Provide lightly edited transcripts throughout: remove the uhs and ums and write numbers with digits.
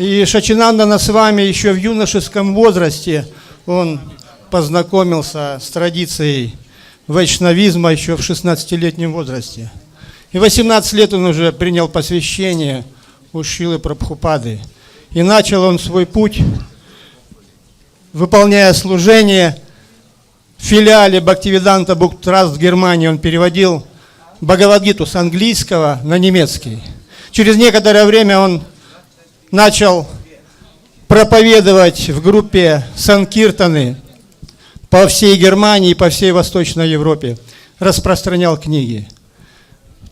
И Шачинандана Свами еще в юношеском возрасте он познакомился с традицией вайшнавизма еще в 16-летнем возрасте. И в 18 лет он уже принял посвящение у Шрилы Прабхупады. И начал он свой путь, выполняя служение в филиале Бхактивиданта Бук Траст в Германии. Он переводил Бхагавад-гиту с английского на немецкий. Через некоторое время он начал проповедовать в группе Санкиртаны по всей Германии и по всей Восточной Европе. Распространял книги.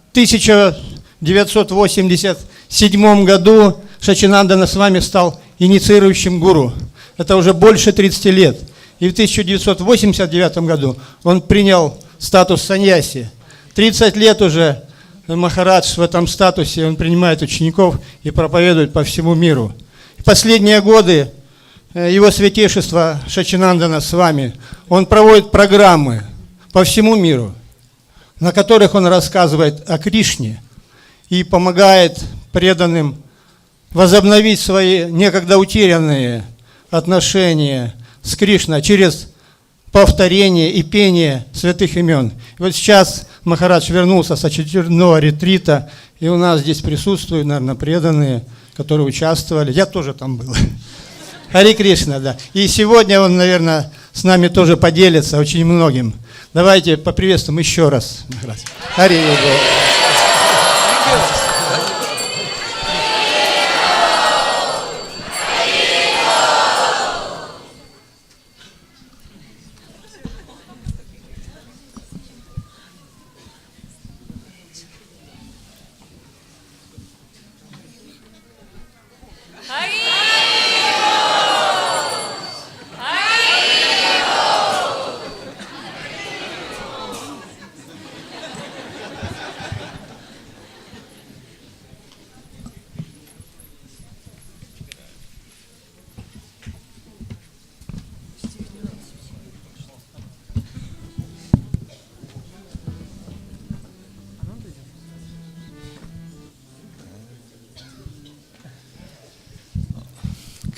В 1987 году Шачинандана Свами стал инициирующим гуру. Это уже больше 30 лет. И в 1989 году он принял статус саньяси. 30 лет уже Махарадж в этом статусе, он принимает учеников и проповедует по всему миру. В последние годы его святейшество Шачинандана Свами, он проводит программы по всему миру, на которых он рассказывает о Кришне и помогает преданным возобновить свои некогда утерянные отношения с Кришной через повторение и пение святых имен. И вот сейчас Махарадж вернулся с очередного ретрита, и у нас здесь присутствуют, наверное, преданные, которые участвовали. Я тоже там был. Хари Кришна, да. И сегодня он, наверное, с нами тоже поделится очень многим. Давайте поприветствуем еще раз. Хари Його.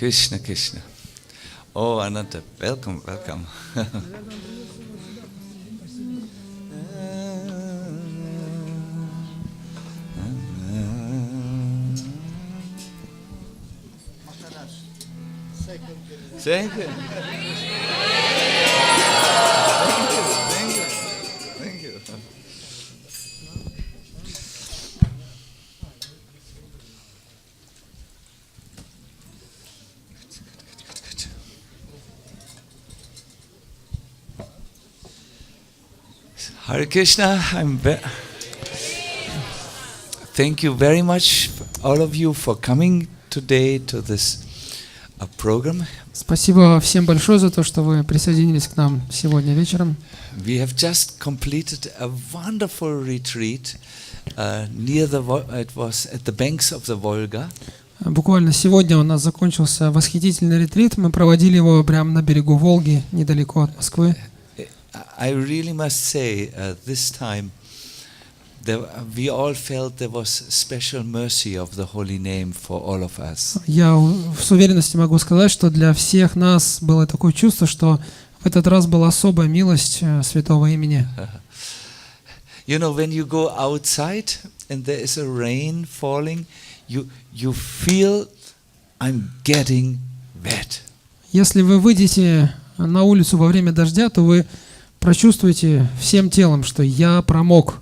Krishna, Krishna. Oh, Ananta, welcome, welcome. Thank you. Thank you. Hare Krishna, thank you very much, all of you, for coming today to this program. Спасибо всем большое за то, что вы присоединились к нам сегодня вечером. We have just completed a wonderful retreat it was at the banks of the Volga. Буквально сегодня у нас закончился восхитительный ретрит. Мы проводили его прямо на берегу Волги, недалеко от Москвы. I really must say, this time, we all felt there was special mercy of the holy name for all of us. Я с уверенностью могу сказать, что для всех нас было такое чувство, что в этот раз была особая милость святого имени. You know, when you go outside and there is a rain falling, you feel I'm getting wet. Если вы выйдете на улицу во время дождя, то вы прочувствуйте всем телом, что я промок.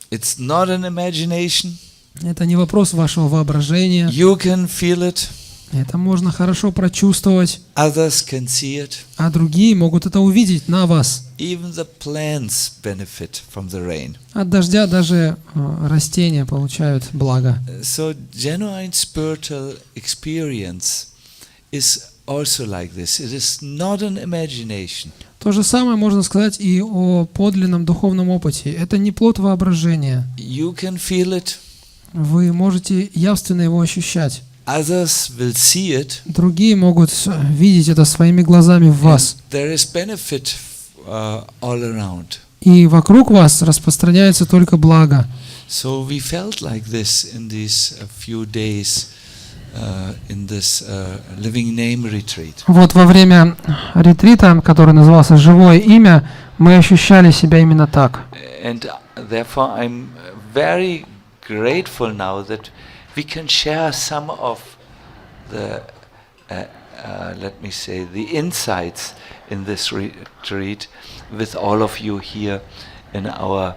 It's not an imagination. Это не вопрос вашего воображения. You can feel it. Это можно хорошо прочувствовать. Others can see it. А другие могут это увидеть на вас. Even the plants benefit from the rain. От дождя даже растения получают благо. So genuine spiritual experience is also like this. It is not an imagination. То же самое можно сказать и о подлинном духовном опыте. Это не плод воображения. You can feel it. Вы можете явственно его ощущать. Others will see it. Другие могут видеть это своими глазами в вас. There is benefit all around. И вокруг вас распространяется только благо. So we felt like this in these few days in this living name retreat. Вот во время ретрита, который назывался «Живое имя», мы ощущали себя именно так. And therefore I'm very grateful now that we can share some of the, let me say, the insights in this retreat with all of you here in our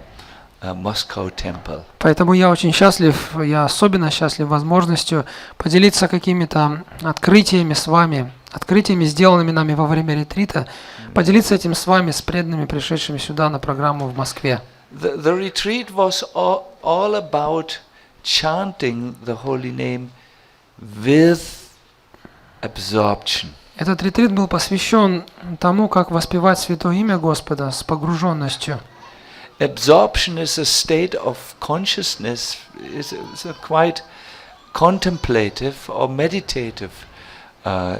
Moscow temple. Поэтому я очень счастлив, я особенно счастлив возможностью поделиться какими-то открытиями с вами, открытиями, сделанными нами во время ретрита, поделиться этим с вами, с преданными, пришедшими сюда на программу в Москве. The retreat was all about chanting the holy name with absorption. Этот ретрит был посвящен тому, как воспевать святое имя Господа с погруженностью. Absorption is a state of consciousness, is a quite contemplative or meditative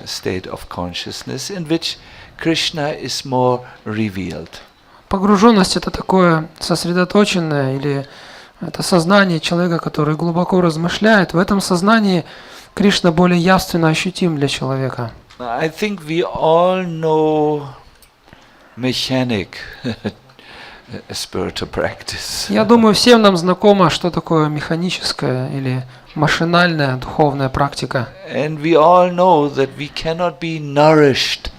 state of consciousness in which Krishna is more revealed. Погруженность — это такое сосредоточенное или это сознание человека, который глубоко размышляет. В этом сознании Кришна более явственно ощутим для человека. I think we all know mechanic spiritual practice. Я думаю, всем нам знакомо, что такое механическая или машинальная духовная практика. And we all know that we cannot be nourished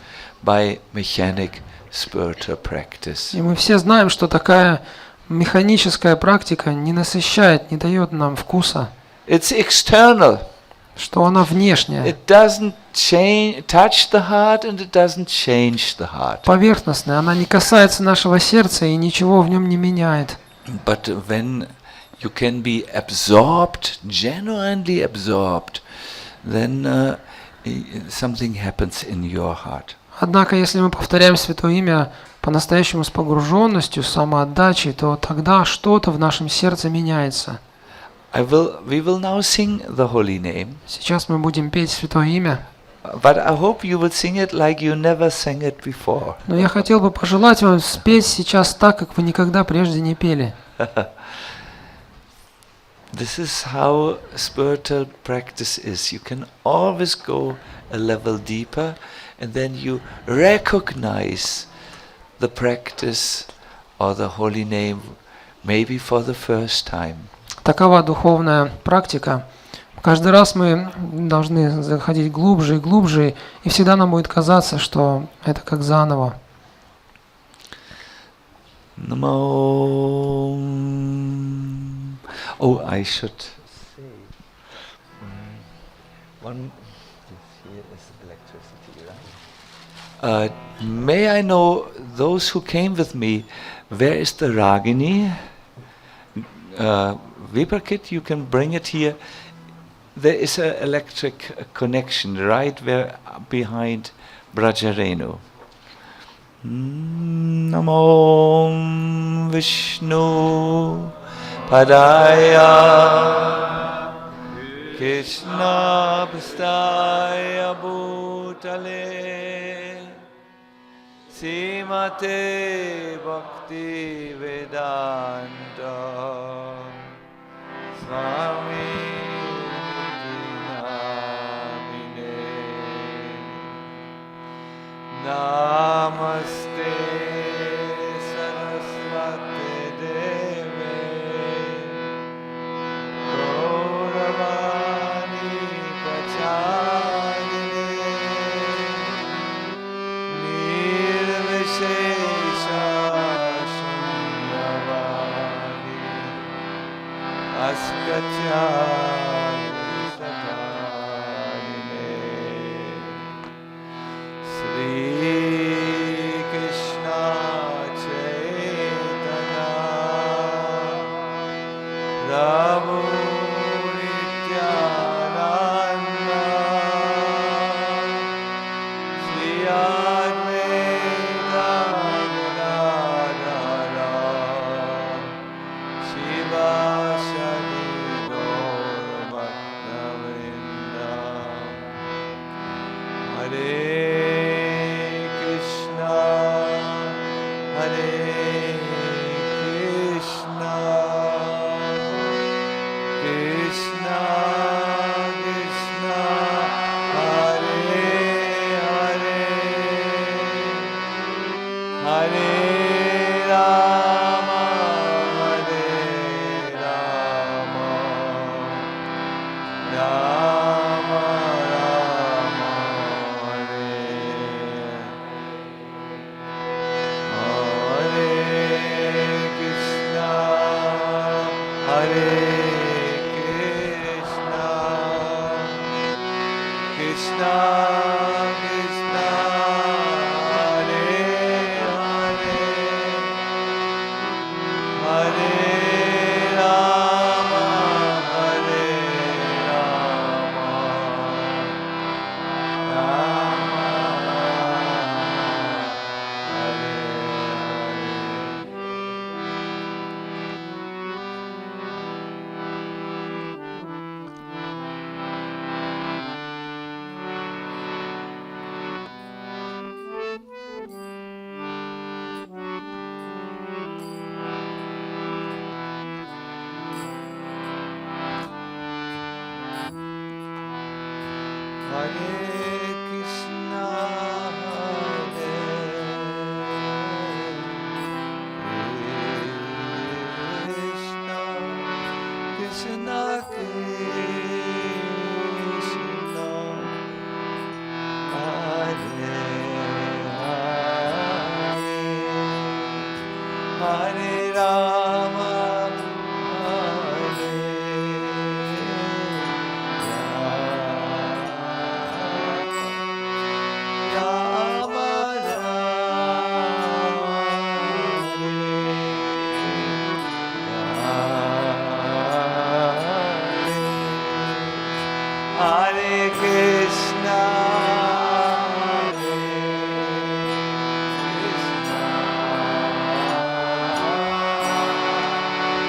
by mechanic spiritual practice. И мы все знаем, что такая механическая практика не насыщает, не дает нам вкуса, It's external. что она внешняя, It doesn't touch the heart and it doesn't change the heart. поверхностная, она не касается нашего сердца и ничего в нем не меняет. But when you can be absorbed, genuinely absorbed, then something happens in your heart. Однако, если мы повторяем святое имя по-настоящему с погруженностью, с самоотдачей, то тогда что-то в нашем сердце меняется. We will now sing the holy name, Сейчас мы будем петь святое имя, but I hope you would sing it like you never sang it before. но я хотел бы пожелать вам спеть сейчас так, как вы никогда прежде не пели. This is how spiritual practice is. You can always go a level deeper, and then you recognize the practice or the holy name maybe for the first time. Такова духовная практика. Каждый раз мы должны заходить глубже и глубже, и всегда нам будет казаться, что это как заново. Namo. Oh, I should say one. Here is electricity, right? May I know those who came with me? Where is the Ragini? Viparkit, you can bring it here. There is an electric connection right where behind Brajarenu. Namo Vishnu Padaya Krishna Pastaya Bhutale Simate Bhakti Vedanta Swami Namine Namaste Saraswati Deve Gauravani Pachadine Nirvishesha Shunyavani Askachani Sadanine Sri Krishna Chaitanya Prabhu Nityananda Sri Advaita Gadadhara Shiva Shani Gaura Bhaktavrinda Hare Krishna Hare Krishna Krishna Krishna Rama Rama Hare Hare Krishna Hare Krishna Krishna Krishna Hare Hare Hare Rama Hare Rama Rama Hare Hare Krishna Hare Krishna Krishna Krishna Hare Hare Hare Rama Hare Rama Hare Krishna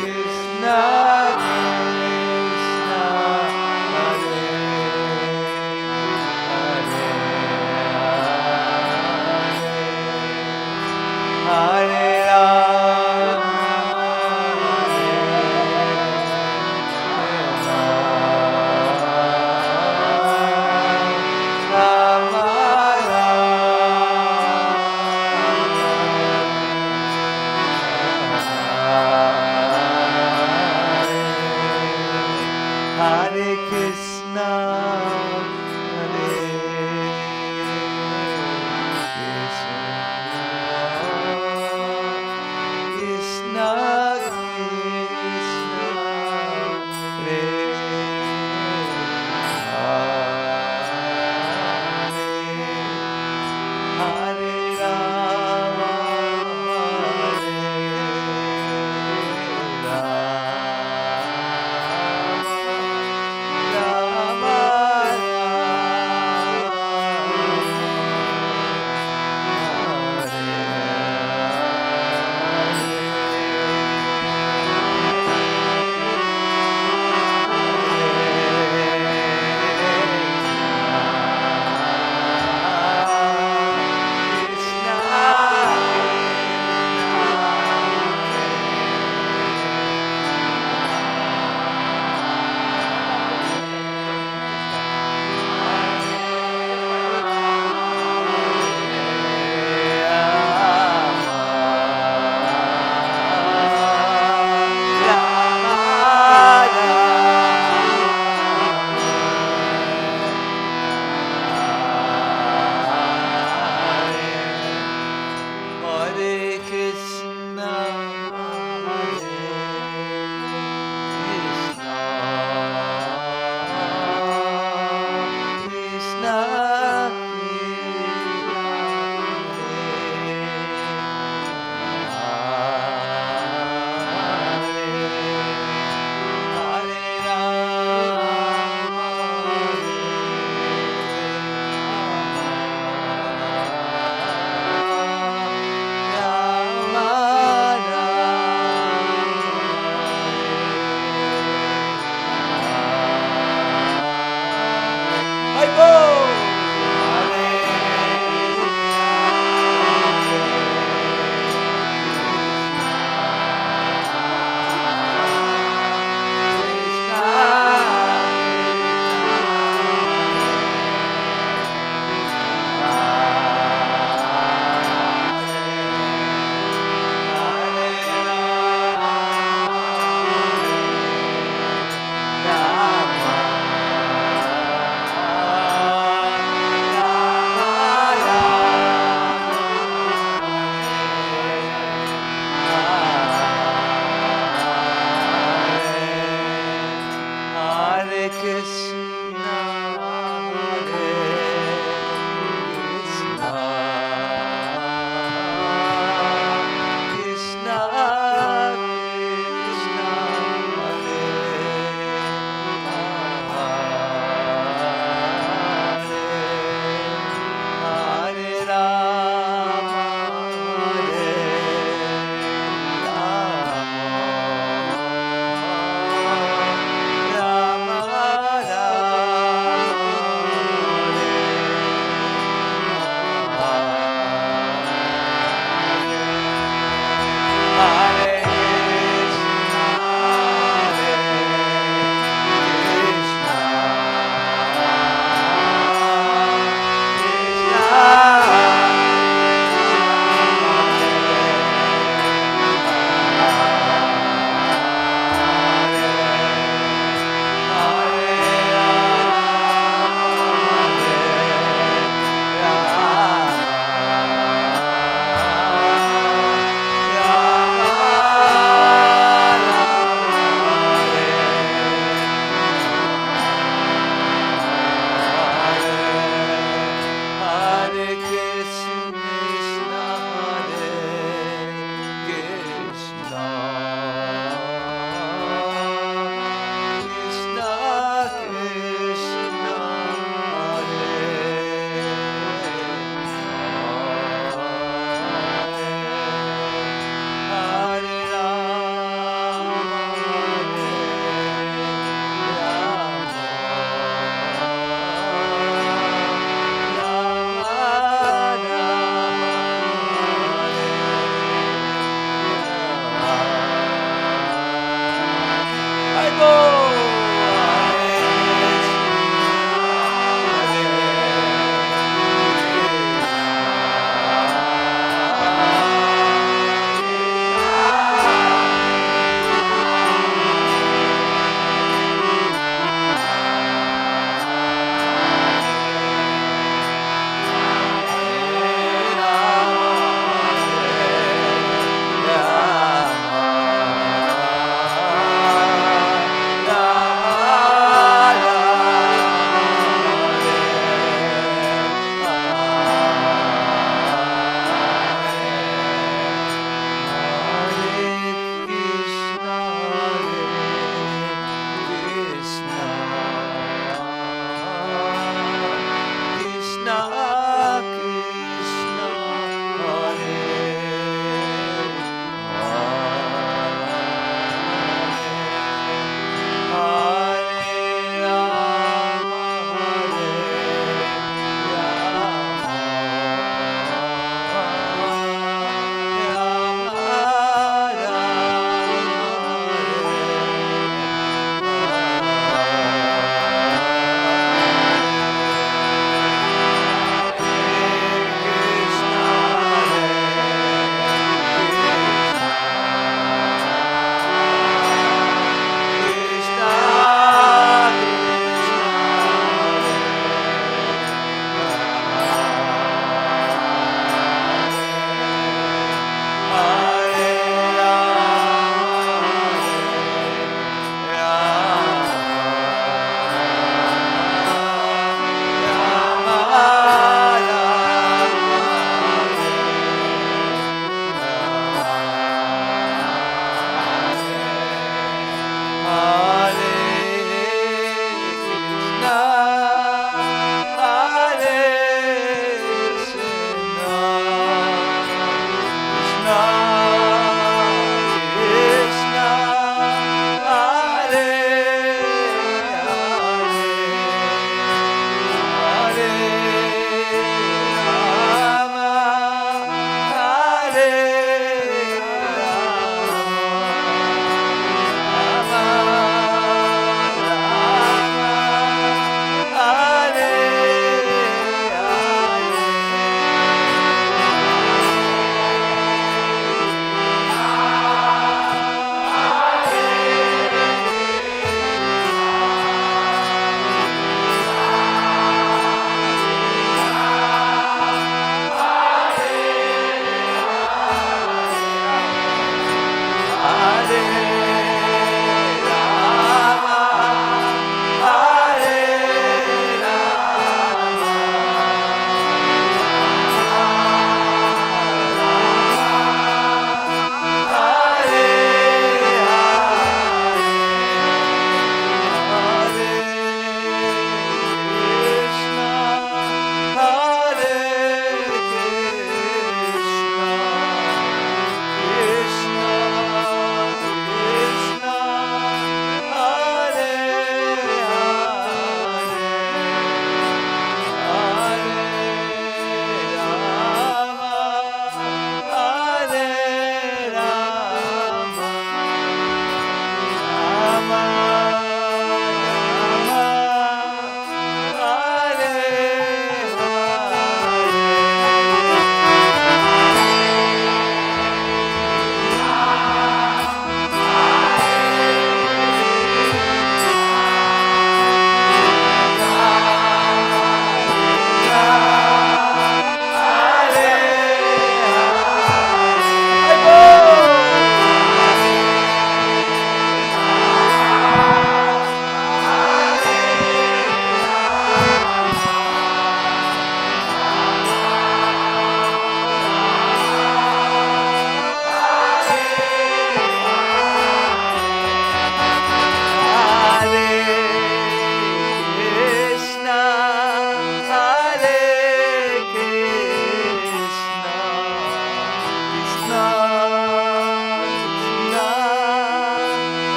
Krishna Krishna Hare Hare Rama Hare Krishna Hare Krishna Krishna Krishna Hare Hare Rama Hare Rama Krishna, Hare Krishna, Krishna Krishna, Hare Hare, Hare Rama, Hare Rama, Rama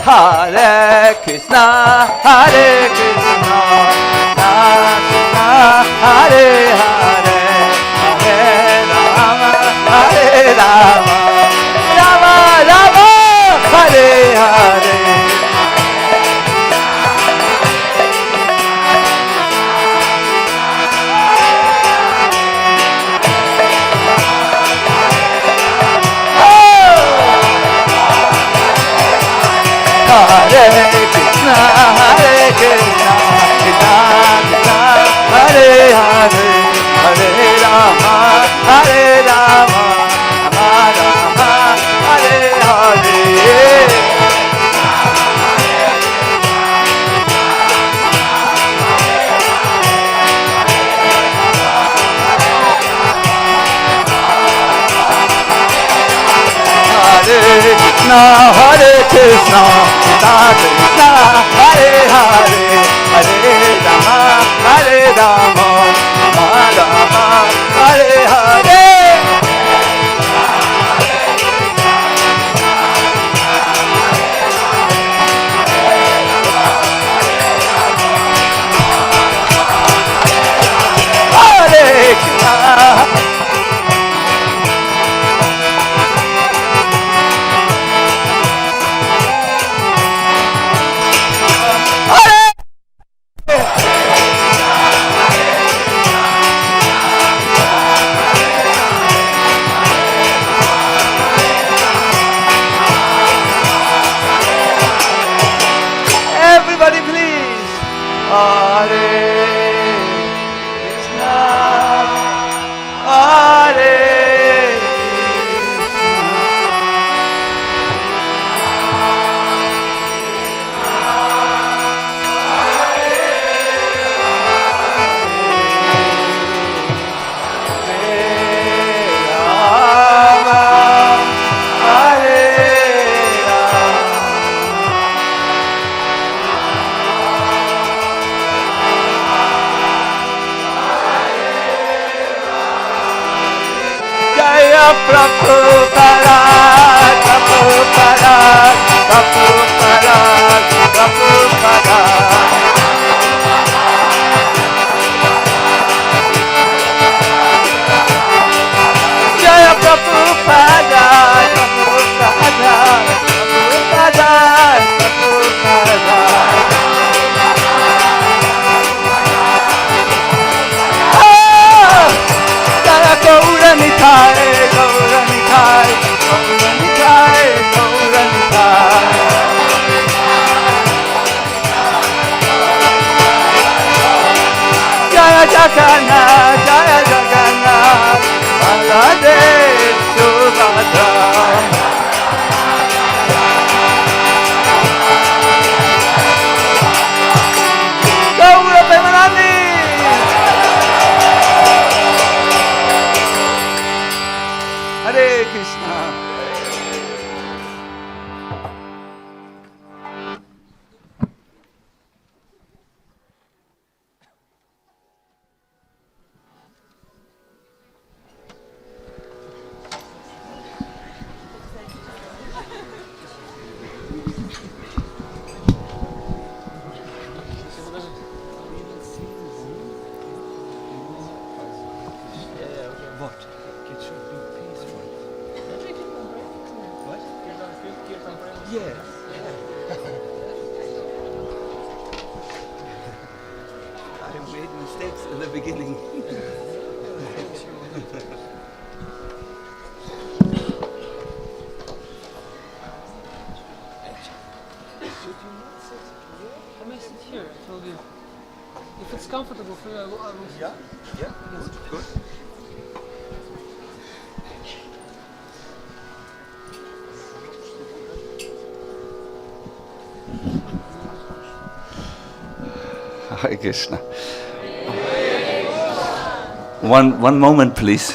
Hare Krishna, Hare Krishna, Krishna Krishna, Hare Hare, Hare Rama, Hare Rama, Rama Rama, Hare Hare. Hare Krishna, Hare Krishna, Krishna Krishna, Hare Hare, Hare Rama, Hare Rama, Rama Rama, Hare Hare. Hare Krishna, Hare Krishna, Krishna Krishna, Hare Hare, Hare Rama, Hare Rama, Rama Rama, Hare Hare. Hare Krishna. Everybody please. Hare Krishna, Hare Prabhupada, Prabhupada, Prabhupada, Prabhupada. Jaya Prabhupada, Prabhupada, Prabhupada, Prabhupada. Jaya Gaura Nitai, Gaura Nitai, Gaura Nitai, Gaura Nitai. Jaya Jagannath, Jaya Jagannath, Baladev Subhadra. Gaura Premanandi. Hare Krishna. Yes. I made mistakes in the beginning. I may sit here. It will be. If it's comfortable for you, I will sit. Yeah, yeah, good. Hare Krishna. One moment, please.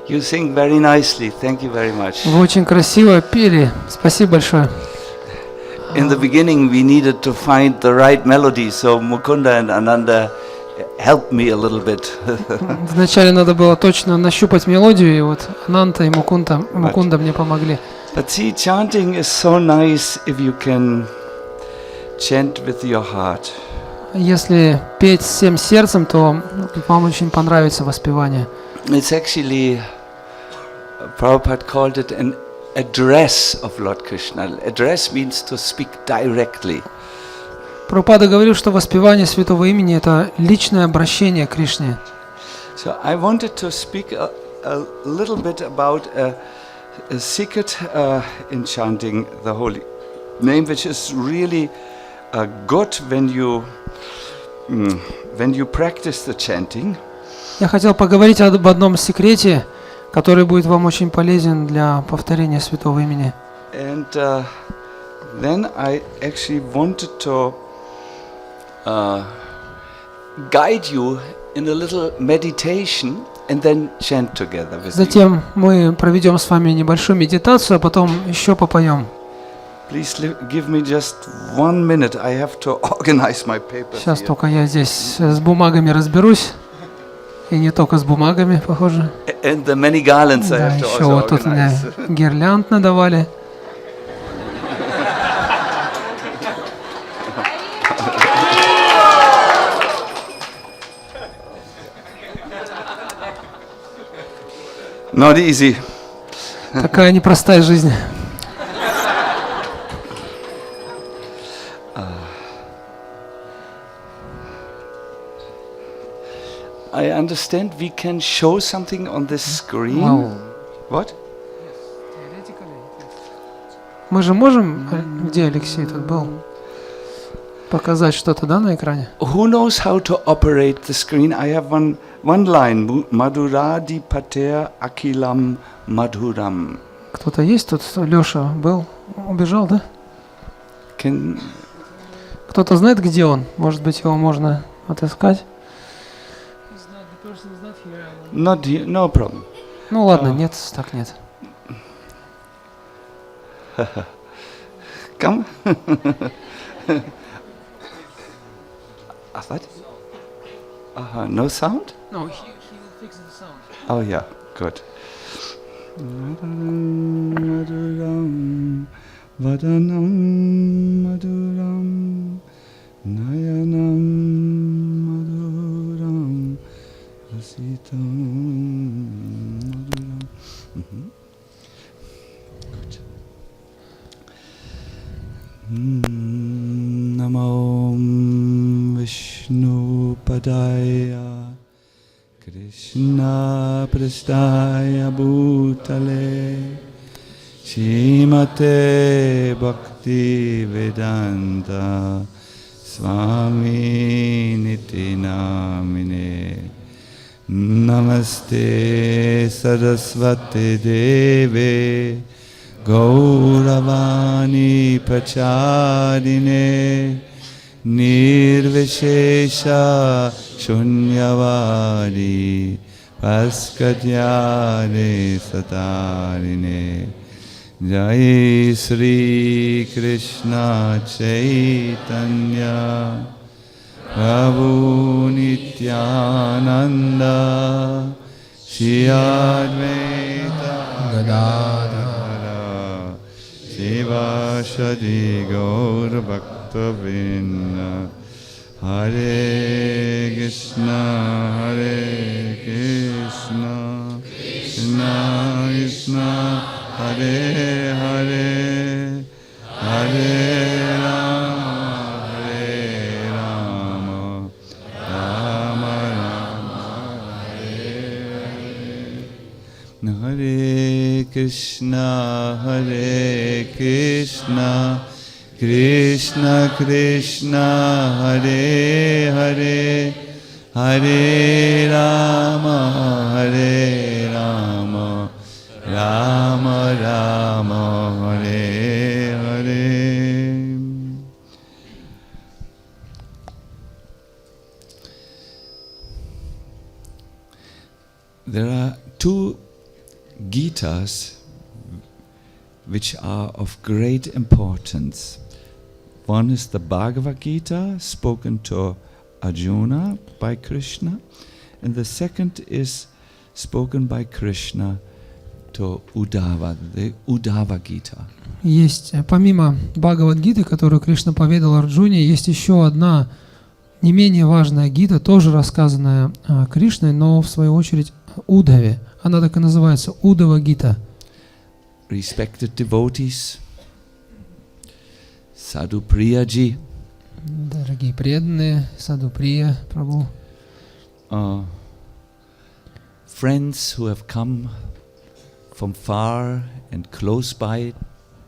You sing very nicely. Thank you very much. Вы очень красиво пели. Спасибо большое. In the beginning, we needed to find the right melody, so Mukunda and Ananda helped me a little bit. Вначале надо было точно нащупать мелодию, и вот Ананта и Мукунда мне помогли. But see, chanting is so nice if you can chant with your heart. Если петь всем сердцем, то вам очень понравится воспевание. It's actually, Prabhupada called it an address of Lord Krishna. Address means to speak directly. Прабхупада говорил, что воспевание святого имени – это личное обращение к Кришне. So I wanted to speak a little bit about a secret in chanting the holy name, which is really good when you practice the chanting. Я хотел поговорить об одном секрете, который будет вам очень полезен для повторения святого имени. And then I actually wanted to guide you in a little meditation and then chant together with you. Затем мы проведем с вами небольшую медитацию, а потом еще попоем. Please give me just 1 minute. I have to organize my papers. Сейчас here. только я здесь с бумагами разберусь. И не только с бумагами, похоже. And the many garlands I Да, have to еще also вот тут мне organize. гирлянд надавали. Not easy. Такая непростая жизнь. I understand we can show something on this screen. Вау. What? Мы же можем, где Алексей тут был, показать что-то, да, на экране? Who knows how to operate the screen? I have one line. Madhuradi pater akilam madhuram. Кто-то есть тут? Леша был? Убежал, да? Can Кто-то знает, где он? Может быть, его можно отыскать? not here, no problem. Ну ладно, нет, так нет. Come. What? No sound? No, he will fix the sound. Oh yeah, good. Maduram, vadanam, maduram, nayanam, maduram, vasitam, maduram. Good. Namo Vishnu Padaya Krishna Prasthaya Bhutale Shrimate Bhakti Vedanta Swami Niti Namine Namaste Saraswati Deve Gauravani Pracharine Nirvishesha Shunyavadi Paskadyare Satarine Jai Sri Krishna Chaitanya Prabhu Nityananda Shri Advaita Gadadhara Shiva Shadi Gaur Bhaktavinda Hare Krishna Hare Krishna Krishna Krishna Hare Hare Hare Rama Hare Rama Rama Rama Hare Hare Hare Krishna Krishna Krishna Hare Hare Hare Rama Rama Rama Hare Hare. There are two Gitas which are of great importance. One is the Bhagavad Gita, spoken to Arjuna by Krishna, and the second is spoken by Krishna to Uddhava, the Uddhava Gita. Есть, помимо Бхагавад-гиты, которую Кришна поведал Арджуне, есть еще одна не менее важная гита, тоже рассказанная Кришной, но в свою очередь Уддхаве. Она так и называется, Уддхава-гита. Respected devotees, Sadhu Priyaji, Дорогие преданные, Саду Прия, Прабху, friends who have come from far and close by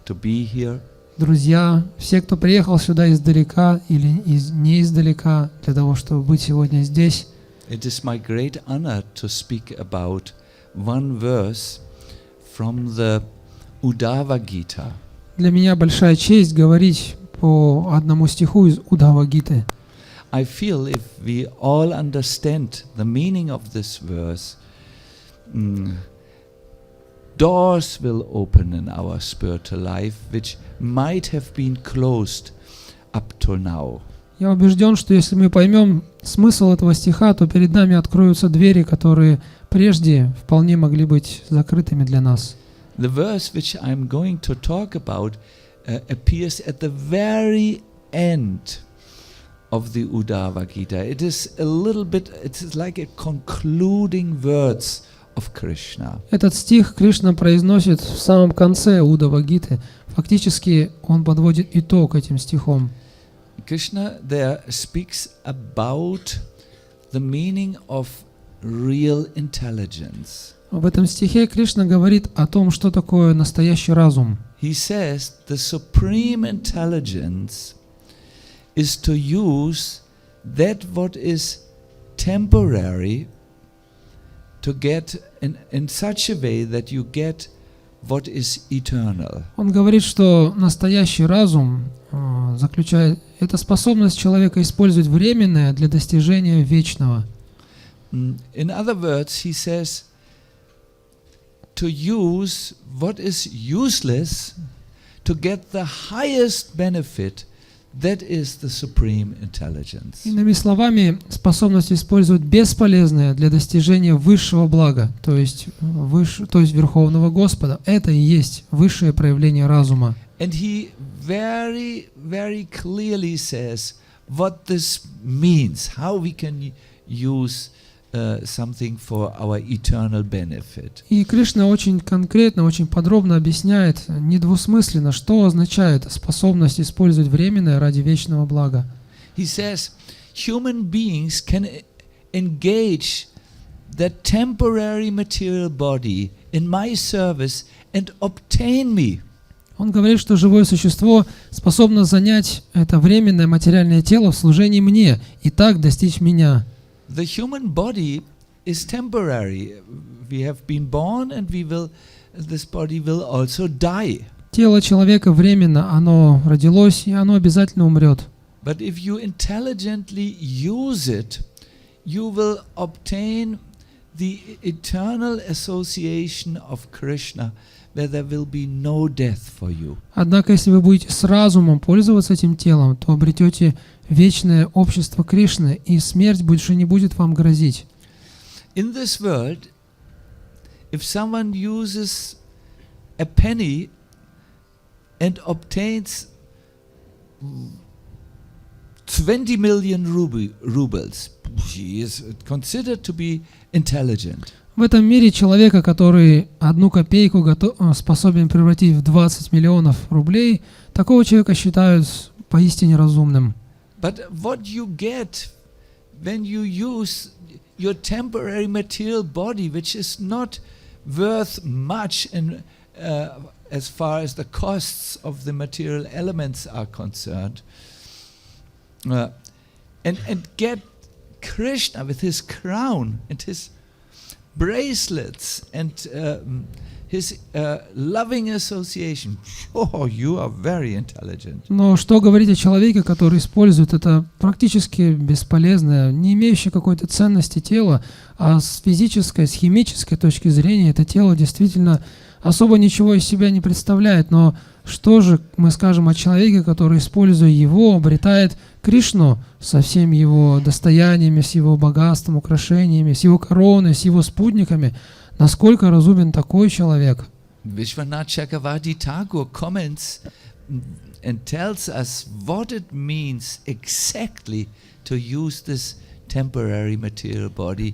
to be here, друзья, все, кто приехал сюда издалека или не издалека для того, чтобы быть сегодня здесь. it is my great honor to speak about one verse from the Uddhava Gita. Для меня большая честь говорить по одному стиху из Уддхава-гиты. I feel if we all understand the meaning of this verse, doors will open in our spiritual life which might have been closed up till now. Я убежден, что если мы поймем смысл этого стиха, то перед нами откроются двери, которые прежде вполне могли быть закрытыми для нас. The verse which I'm going to talk about appears at the very end of the Uddhava Gita. It is a little bit, it is like a concluding words of Krishna. Этот стих Кришна произносит в самом конце Уддхава-гиты. Фактически он подводит итог этим стихом. Krishna there speaks about the meaning of real intelligence. В этом стихе Кришна говорит о том, что такое настоящий разум. He says the supreme intelligence is to use that what is temporary to get in such a way that you get what is eternal. Он говорит, что настоящий разум заключает это способность человека использовать временное для достижения вечного. In other words, he says to use what is useless to get the highest benefit, that is the supreme intelligence. Иными словами, способность использовать бесполезное для достижения высшего блага, то есть Верховного Господа, это и есть высшее проявление разума. And he very, very clearly says what this means, how we can use something for our eternal benefit. И Кришна очень конкретно, очень подробно объясняет, недвусмысленно, что означает способность использовать временное ради вечного блага. He says human beings can engage the temporary material body in my service and obtain me. Он говорит, что живое существо способно занять это временное материальное тело в служении мне и так достичь меня. The human body is temporary. We have been born and this body will also die. Тело человека временно, оно родилось и оно обязательно умрет. But if you intelligently use it, you will obtain the eternal association of Krishna, where there will be no death for you. Однако, если вы будете с разумом пользоваться этим телом, то обретете вечное общество Кришны, и смерть больше не будет вам грозить. In this world, if someone uses a penny and obtains 20 million rubles, he is considered to be intelligent. В этом мире человека, который одну копейку способен превратить в 20 миллионов рублей, такого человека считают поистине разумным. But what you get when you use your temporary material body, which is not worth much in, as far as the costs of the material elements are concerned, and get Krishna with his crown and his bracelets and his loving association. Oh, you are very intelligent. Но что говорить о человеке, который использует это практически бесполезное, не имеющее какой-то ценности тело, а с физической, с химической точки зрения это тело действительно особо ничего из себя не представляет. Но что же мы скажем о человеке, который, используя его, обретает Кришну со всеми его достояниями, с его богатством, украшениями, с его короной, с его спутниками? Насколько разумен такой человек? Vishwanath Chakravarti Thakur comments and tells us what it means exactly to use this temporary material body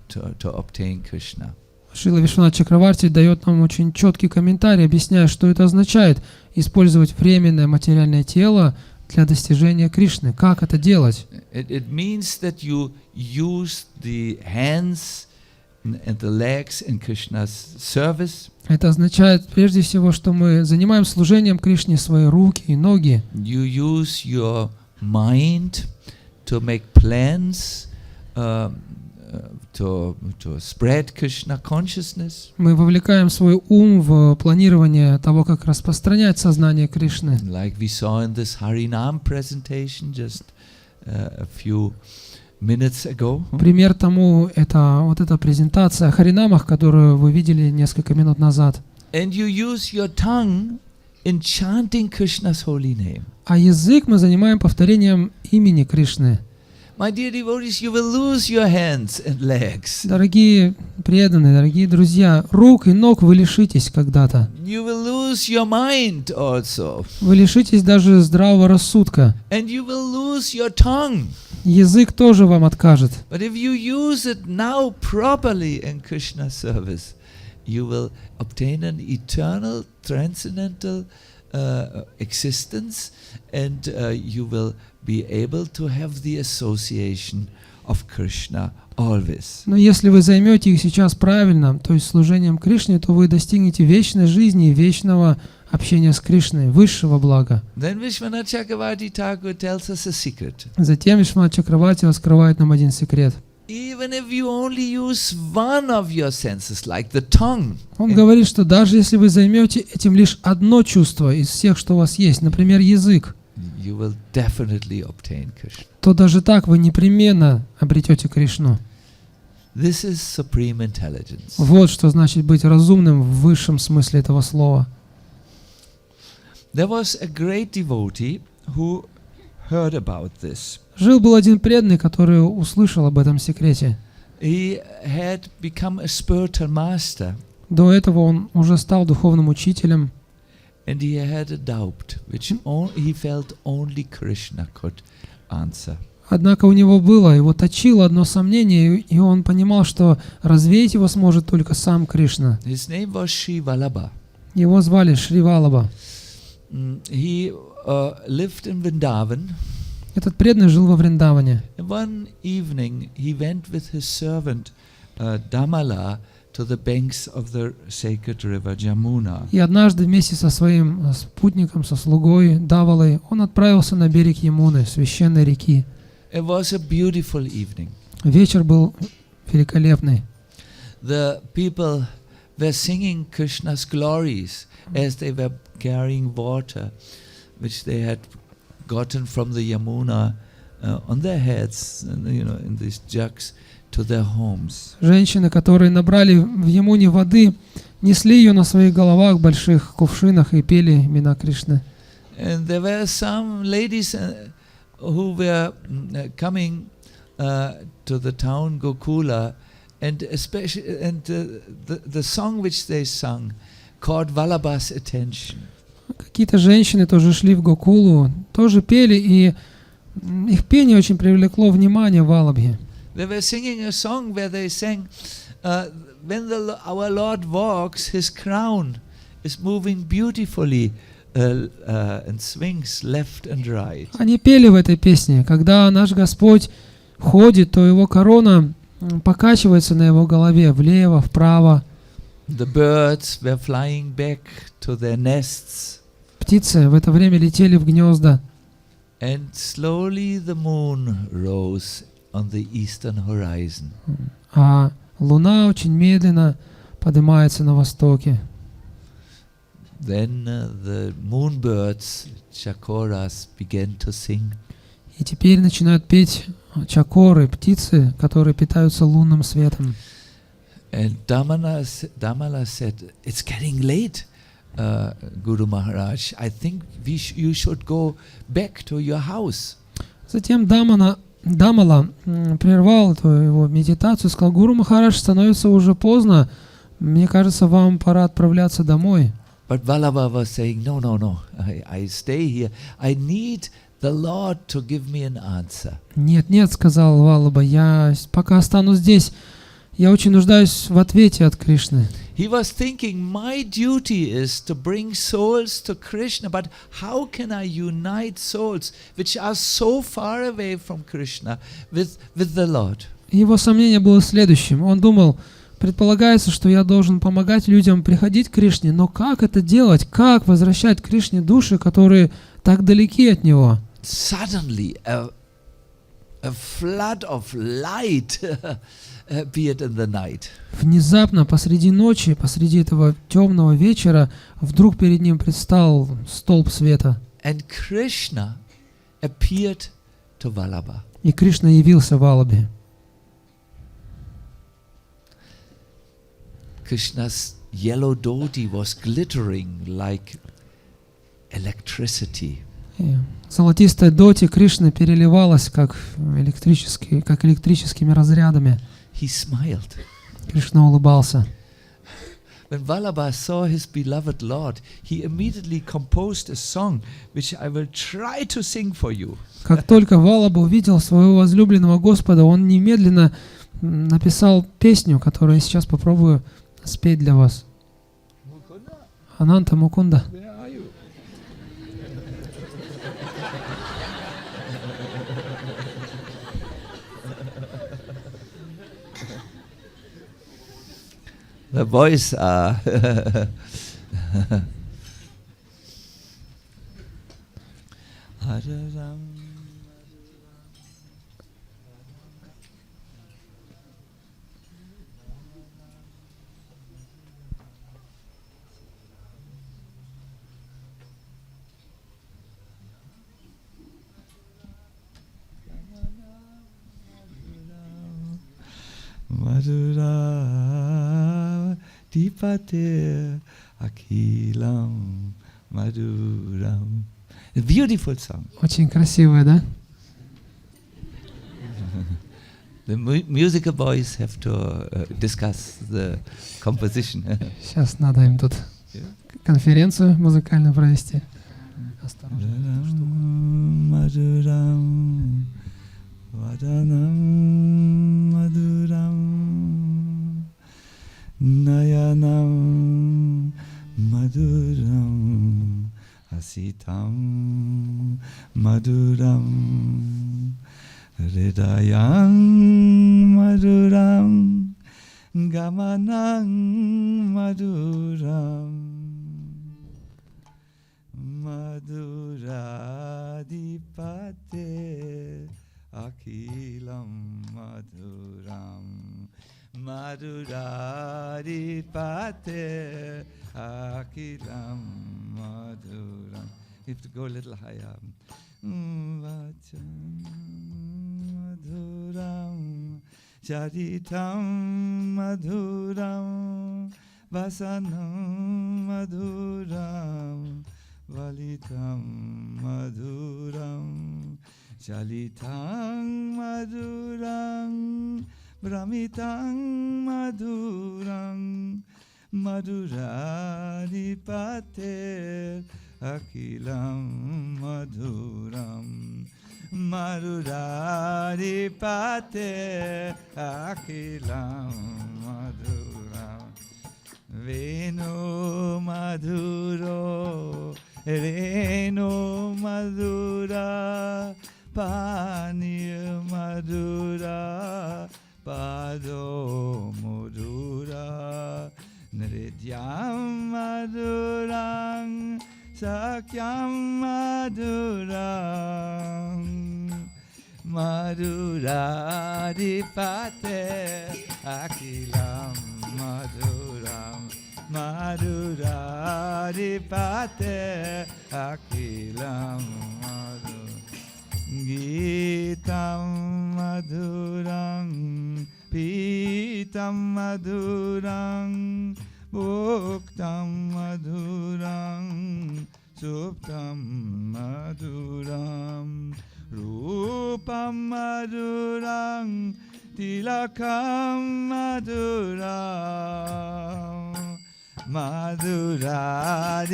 to obtain Krishna. Шрила Вишванат Чакраварти дает нам очень четкий комментарий, объясняя, что это означает использовать временное материальное тело для достижения Кришны. Как это делать? It means that you use the hands and the legs in Krishna's service. Это означает прежде всего, что мы занимаем служением Кришне свои руки и ноги. You use your mind to make plans to spread Krishna consciousness. Мы вовлекаем свой ум в планирование того, как распространять сознание Кришны. Like we saw in this Harinam presentation just a few minutes ago. Пример тому это вот эта презентация о Харинамах, которую вы видели несколько минут назад. And you use your tongue in chanting Krishna's holy name. А язык мы занимаем повторением имени Кришны. My dear devotees, you will lose your hands and legs. Дорогие преданные, дорогие друзья, рук и ног вы лишитесь когда-то. You will lose your mind also. Вы лишитесь даже здравого рассудка. And you will lose your tongue. Язык тоже вам откажет. But if you use it now properly in Krishna's service, you will obtain an eternal, transcendental existence, and you will be able to have the association of Krishna always. Но если вы займете их сейчас правильно, то есть служением Кришне, то вы достигнете вечной жизни и вечного общения с Кришной, высшего блага. Then Vishwanath Chakravarti Thakur tells us a secret. Затем Вишванат Чакраварти раскрывает нам один секрет. Even if you only use one of your senses, like the tongue, Он говорит, что даже если вы займете этим лишь одно чувство из всех, что у вас есть, например, язык, you will definitely obtain Krishna. то даже так вы непременно обретете Кришну. This is supreme intelligence. Вот что значит быть разумным в высшем смысле этого слова. There was a great devotee who heard about this. Жил-был один преданный, который услышал об этом секрете. He had become a spiritual master, До этого он уже стал духовным учителем, and he had a doubt which he felt only Krishna could answer. однако у него его точило одно сомнение, и он понимал, что развеять его сможет только сам Кришна. His name was Sri Vallabha. Его звали Шри Валлабха. He lived in Vrindavan. Этот преданный жил во Вриндаване. And one evening he went with his servant Damala to the banks of the sacred river Jamuna. И однажды вместе со своим спутником, со слугой Давалой, он отправился на берег Ямуны, священной реки. It was a beautiful evening. Вечер был великолепный. The people were singing Krishna's glories as they were carrying water, which they had gotten from the Yamuna on their heads, in these jugs, to their homes. Женщины, которые набрали в Ямуне воды, несли ее на своих головах в больших кувшинах и пели имена Кришны. And there were some ladies who were coming to the town Gokula, and the song which they sung caught Vallabha's attention. Какие-то женщины тоже шли в Гокулу, тоже пели, и их пение очень привлекло внимание Валлабхи. They were singing a song where they sang, when our Lord walks, his crown is moving beautifully and swings left and right. Они пели в этой песне: когда наш Господь ходит, то его корона покачивается на его голове влево, вправо. The birds were flying back to their nests. Птицы в это время летели в гнезда. And slowly the moon rose on the eastern horizon. А луна очень медленно поднимается на востоке. Then the moonbirds, chakoras, began to sing. И теперь начинают петь чакоры, птицы, которые питаются лунным светом. And Damala said, "It's getting late, Guru Maharaj. I think you should go back to your house." Затем Дамала прервал эту его медитацию, сказал: Гуру Махарадж, становится уже поздно, мне кажется, вам пора отправляться домой. But Vallabha was saying, no, I stay here. I need the Lord to give me an answer. Нет, сказал Валлаба, я пока останусь здесь, я очень нуждаюсь в ответе от Кришны. He was thinking, my duty is to bring souls to Krishna, but how can I unite souls which are so far away from Krishna with the Lord? Его сомнение было следующим. Он думал, предполагается, что я должен помогать людям приходить к Кришне, но как это делать? Как возвращать к Кришне души, которые так далеки от Него? Suddenly, a flood of light appeared in the night. Внезапно, посреди ночи, посреди этого темного вечера, вдруг перед ним предстал столб света. And Krishna appeared to Vallabha. И Кришна явился Валлабе. Krishna's yellow dhoti was glittering like electricity. И золотистая доти Кришны переливалась как электрическими разрядами. He smiled. Кришна улыбался. When Vallabha saw his beloved Lord, he immediately composed a song which I will try to sing for you. Как только Валлаба увидел своего возлюбленного Господа, он немедленно написал песню, которую я сейчас попробую спеть для вас. Ананта Мукунда. The boys are Madhura Dipate Akilam Madhuram. A beautiful song. Очень красивая, да? The musical boys have to discuss the composition. Сейчас надо им тут конференцию музыкальную провести. Осторожно. Madhuram Vadanam Madhuram Nayanam Madhuram Asitam Madhuram Hridayam Madhuram Gamanam Madhuram Madhuradipate Akilam Madhuram Madhuradipate Akilam Madhuram. You have to go a little higher. Vacham Madhuram Charitam Madhuram Vasanam Madhuram Valitam Madhuram Chalitang Madhurang Brahmitang Madhurang Madhuradipate Akilam Madhuram Madhuradipate Akilam Madhuram Venu Madhuro Renu Madhura Pani Madhura Pado Madhura Nrityam Madhurang Sakyam Madhurang Madhuradipate Akilam Madhuram Madhuradipate Akilam Madhuram Geetam Madhuram Pitam Madhuram Bhuktam Madhuram Suptam Madhuram Rupam Madhuram Tilakam Madhuram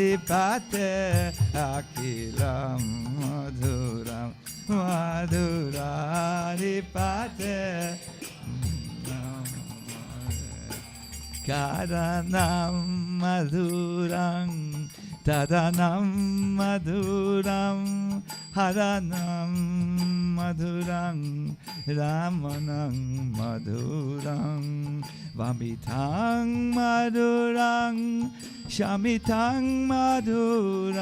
Madhuradipate Akilam Madhuram Madhuradipate Karanam Madhuram Tadanam Madhuram Haranam Madhuram Ramanam Madhuram Vamitang Madhuram Shamitang Madhuram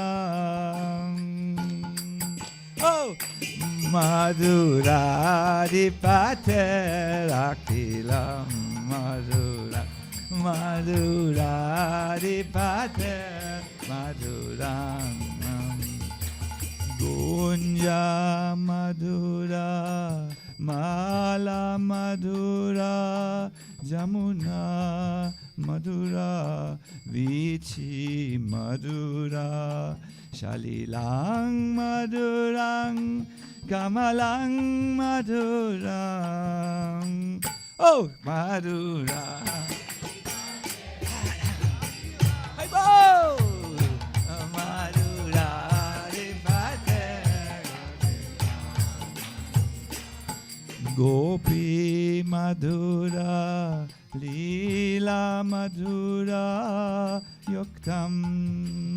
Oh! Madhuradipate Akilam Madhuram Madhuradipate Madhuram Gunja Madhura Mala Madhura Jamuna Madhura Vichi Madhura Shalilang Madhurang Kamalang Madhurang Oh Madhura Hey bo Madhura Gopi Madhura Leela Madhura Yuktam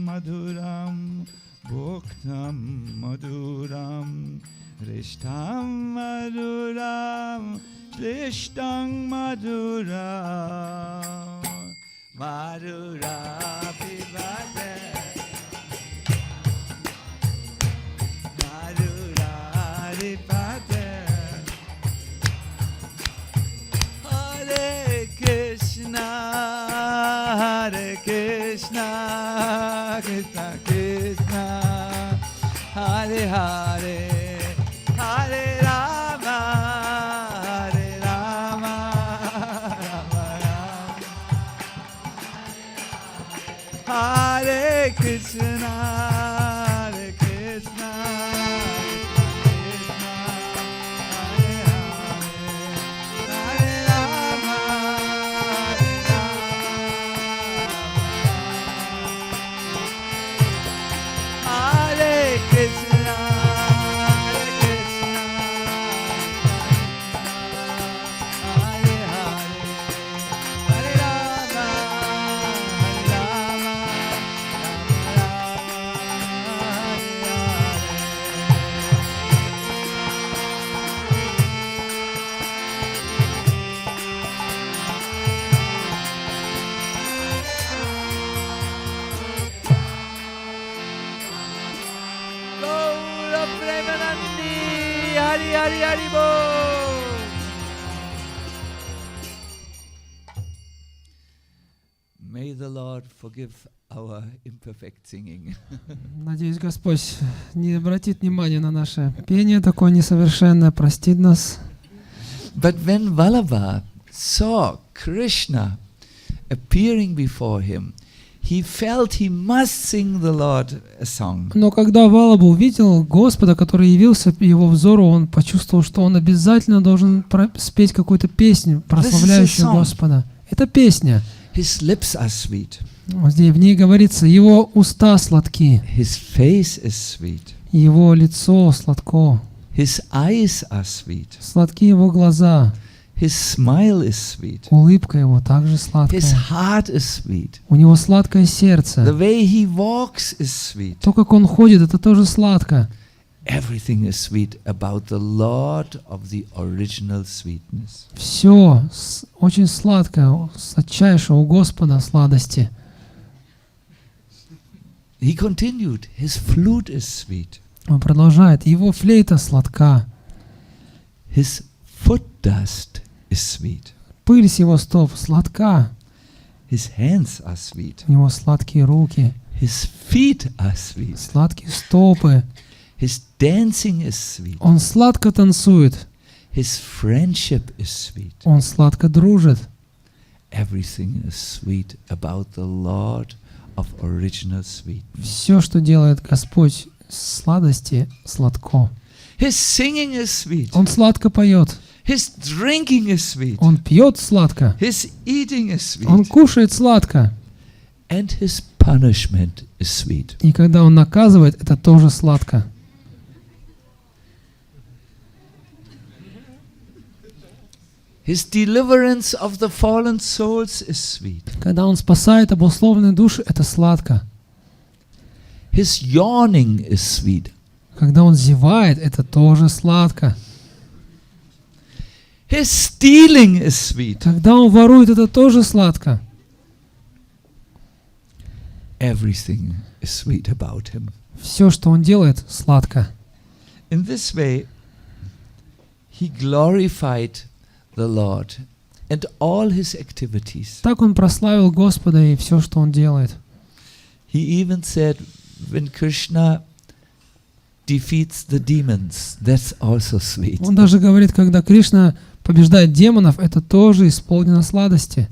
Madhuram Bhuktam Madhuram Rishtam Madhuram Shlishtam Madhuram Madhura Pivate Madhura Ripate Hare Krishna Krishna Krishna Hare Hare Hare Rama Hare Rama Rama Rama Hare Krishna Krishna Krishna Hare Hare Hare Rama Hare Rama Hare Krishna Krishna Hare Hare Hare Rama Hare Rama Gaura Premanandi Hari Hari Hari Bol. May the Lord forgive our imperfect singing. Надеюсь, Господь не обратит внимания на наше пение такое несовершенное, простит нас. But when Vallabha saw Krishna appearing before him, he felt he must sing the Lord a song. Но когда Валаба увидел Господа, который явился его взору, он почувствовал, что он обязательно должен спеть какую-то песню, прославляющую Господа. Это песня. His lips are sweet. Здесь в ней говорится, его уста сладки, His face is sweet. его лицо сладко, His eyes are sweet. сладки его глаза, His smile is sweet. улыбка его также сладкая. His heart is sweet. У него сладкое The сердце. way he walks is sweet. То, как он ходит, это тоже сладко. Everything is sweet about the Lord of the original sweetness. Все очень сладкое, сладчайшее у Господа сладости. He continued, his flute is sweet. Он продолжает. Его флейта сладка. His foot dust is sweet. Пыль с его стоп сладка. His hands are sweet. У него сладкие руки, His feet are sweet. сладкие стопы. His dancing is sweet. Он сладко танцует, His friendship is sweet. он сладко дружит. Everything is sweet about the Lord of original sweetness. Все, что делает Господь сладости, сладко. His singing is sweet. Он сладко поет, His drinking is sweet. он пьет сладко, His eating is он sweet. кушает сладко. And his punishment is sweet. И когда он наказывает, это тоже сладко. His deliverance of the fallen souls is sweet. Когда он спасает обусловленные души, это сладко. His yawning is sweet. Когда он зевает, это тоже сладко. His stealing is sweet. Когда он ворует, это тоже сладко. Everything is sweet about him. Все, что он делает, сладко. In this way, he glorified the Lord and all his activities. Так он прославил Господа и все, что он делает. He even said, when Krishna defeats the demons, that's also sweet. Он даже говорит, когда Кришна побеждает демонов, это тоже исполнено сладости.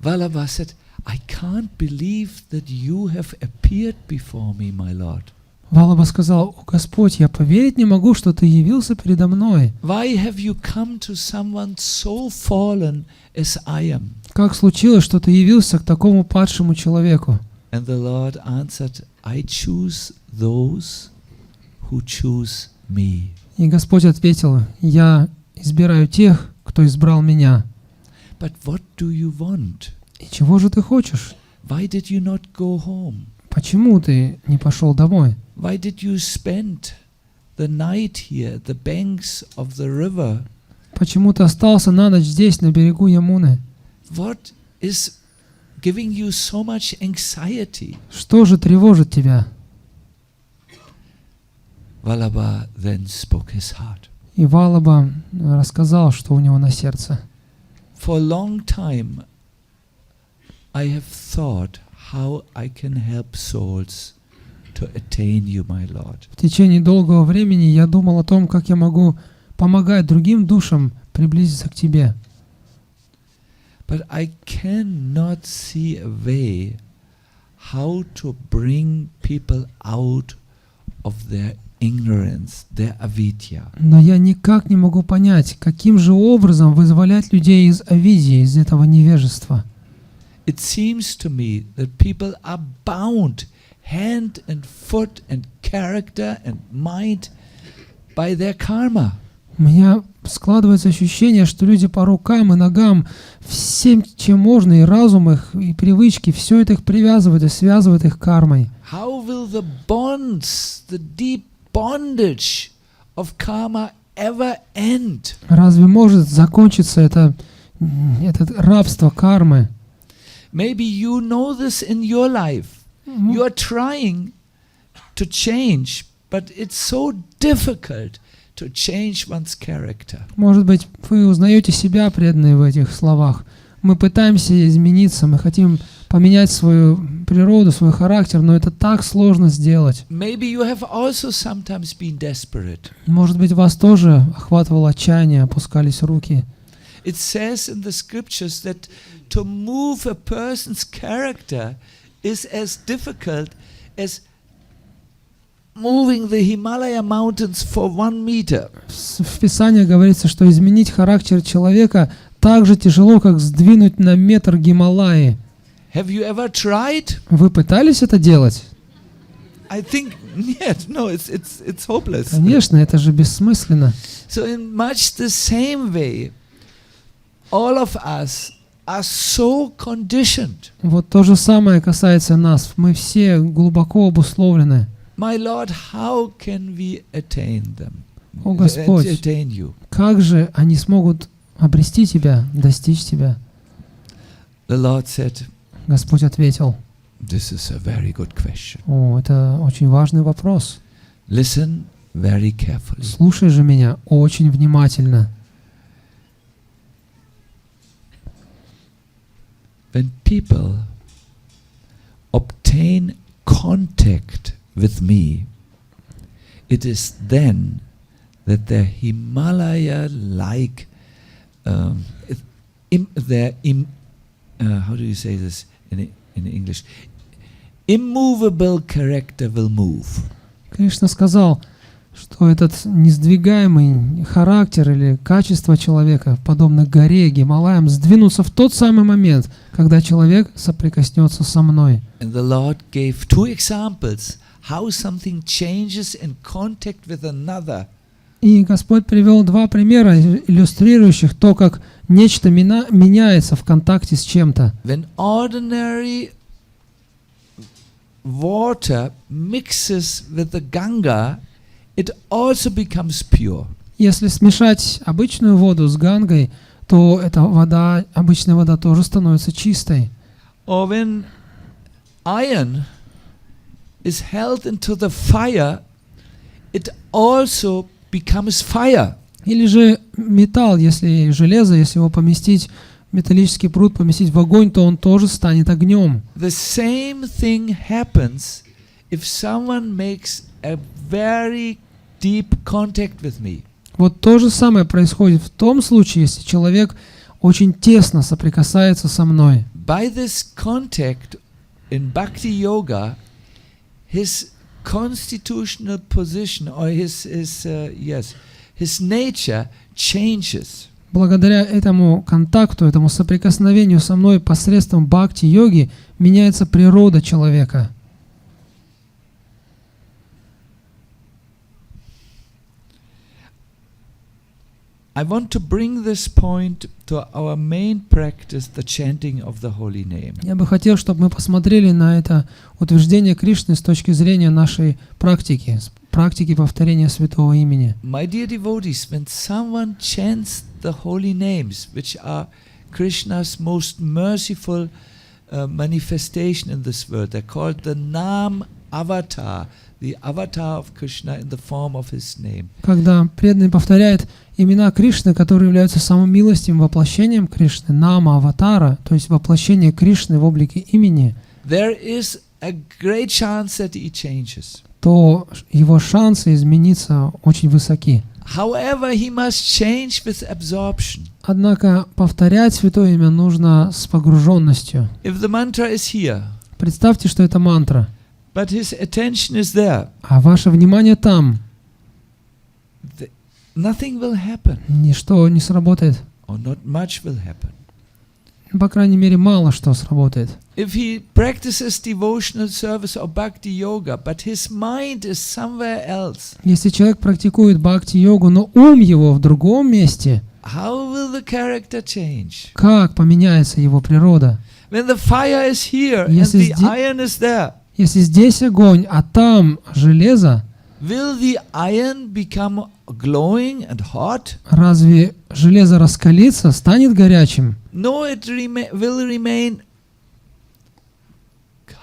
Vallabha said, I can't believe that you have appeared before me, my Lord. Валаба сказал: «О Господь, я поверить не могу, что Ты явился передо мной. Why have you come to someone so fallen as I am? Как случилось, что Ты явился к такому падшему человеку?» And the Lord answered, I choose those who choose me. И Господь ответил: «Я избираю тех, кто избрал меня». But what do you want? И чего же ты хочешь? Why did you not go home? Почему ты не пошел домой? Why did you spend the night here, the banks of the river? Почему ты остался на ночь здесь, на берегу Ямуны? What is giving you so much anxiety? Что же тревожит тебя? Vallabha then spoke his heart. И Валаба рассказал, что у него на сердце. For a long time, I have thought how I can help souls to attain you, my Lord. В течение долгого времени я думал о том, как я могу помогать другим душам приблизиться к тебе. But I cannot see a way how to bring people out of their ignorance, their avidya. Но я никак не могу понять, каким же образом вызволять людей из авидии, из этого невежества. It seems to me that people are bound hand and foot and character and mind by their karma. У меня складывается ощущение, что люди по рукам и ногам всем, чем можно, и разум их, и привычки, все это их привязывает и связывает их кармой. How will the bonds, the deep bondage of karma ever end? Разве может закончиться это рабство кармы? Maybe you know this in your life. You are trying to change, but it's so difficult to change one's character. Может быть, вы узнаете себя, преданные, в этих словах. Мы пытаемся измениться, мы хотим поменять свою природу, свой характер, но это так сложно сделать. Maybe you have also sometimes been desperate. Может быть, вас тоже охватывало отчаяние, опускались руки. It says in the scriptures that to move a person's character is as difficult as moving the Himalaya mountains for 1 meter. В Писании говорится, что изменить характер человека так же тяжело, как сдвинуть на метр Гималаи. Have you ever tried? Вы пытались это делать? I think no, it's hopeless. Конечно, это же бессмысленно. So in much the same way, all of us are so conditioned. Вот то же самое касается нас. Мы все глубоко обусловлены. My Lord, how can we attain them? О Господь, Attain you? как же они смогут обрести Тебя, достичь Тебя? The Lord said, Господь ответил: this is a very good question. «О, это очень важный вопрос. Listen very carefully. Слушай же меня очень внимательно. when people obtain contact with me, it is then that their Himalaya-like, how do you say this in English? Immovable character will move. Кришна сказал, что этот несдвигаемый характер или качество человека, подобно горе, Гималаям, сдвинутся в тот самый момент, когда человек соприкоснется со мной. And the Lord gave two examples how something changes in contact with another. И Господь привел два примера, иллюстрирующих то, как нечто меняется в контакте с чем-то. When ordinary water mixes with the Ganga, it also becomes pure. Если смешать обычную воду с Гангой, то эта вода, обычная вода, тоже становится чистой. Or when iron is held into the fire, it also becomes fire. Или же металл, если железо, если его поместить, металлический пруд поместить в огонь, то он тоже станет огнем. The same thing happens if someone makes a very deep contact with me. Вот то же самое происходит в том случае, если человек очень тесно соприкасается со мной. By this contact in Bhakti Yoga, his constitutional position or his nature changes. Благодаря этому контакту, этому соприкосновению со мной посредством бхакти-йоги меняется природа человека. I want to bring this point to our main practice, the chanting of the holy name. Я бы хотел, чтобы мы посмотрели на это утверждение Кришны с точки зрения нашей практики, с практики повторения святого имени. My dear devotees, when someone chants the holy names, which are Krishna's most merciful manifestation in this world, they're called the Nam Avatar, the avatar of Krishna in the form of his name. Когда преданный повторяет имена Кришны, которые являются самым милостивым воплощением Кришны, Нама Аватара, то есть воплощение Кришны в облике имени, There is a great chance that he changes. то его шансы измениться очень высоки. However, he must change with absorption. Однако повторять святое имя нужно с погруженностью. If the mantra is here, Представьте, что это мантра, but his attention is there, а ваше внимание там, nothing will happen, ничто не сработает. or not much will happen. По крайней мере, мало что сработает. If he practices devotional service or bhakti yoga, but his mind is somewhere else, Если человек практикует бхакти-йогу, но ум его в другом месте, how will the character change? как поменяется его природа? When the fire is here and Если the зде- iron is there, Если здесь огонь, а там железо, will the iron become glowing and hot? разве железо раскалится, станет горячим? No, it will remain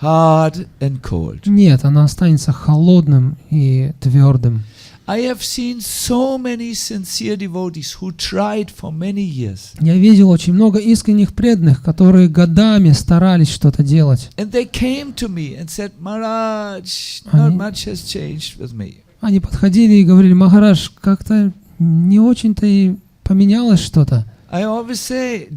hard and cold. Нет, оно останется холодным и твердым. I have seen so many sincere devotees who tried for many years. Я видел очень много искренних преданных, которые годами старались что-то делать. And they came to me and said, Maharaj, not Они- much has changed with me. Они подходили и говорили: Махарадж, как-то не очень-то и поменялось что-то. I always say,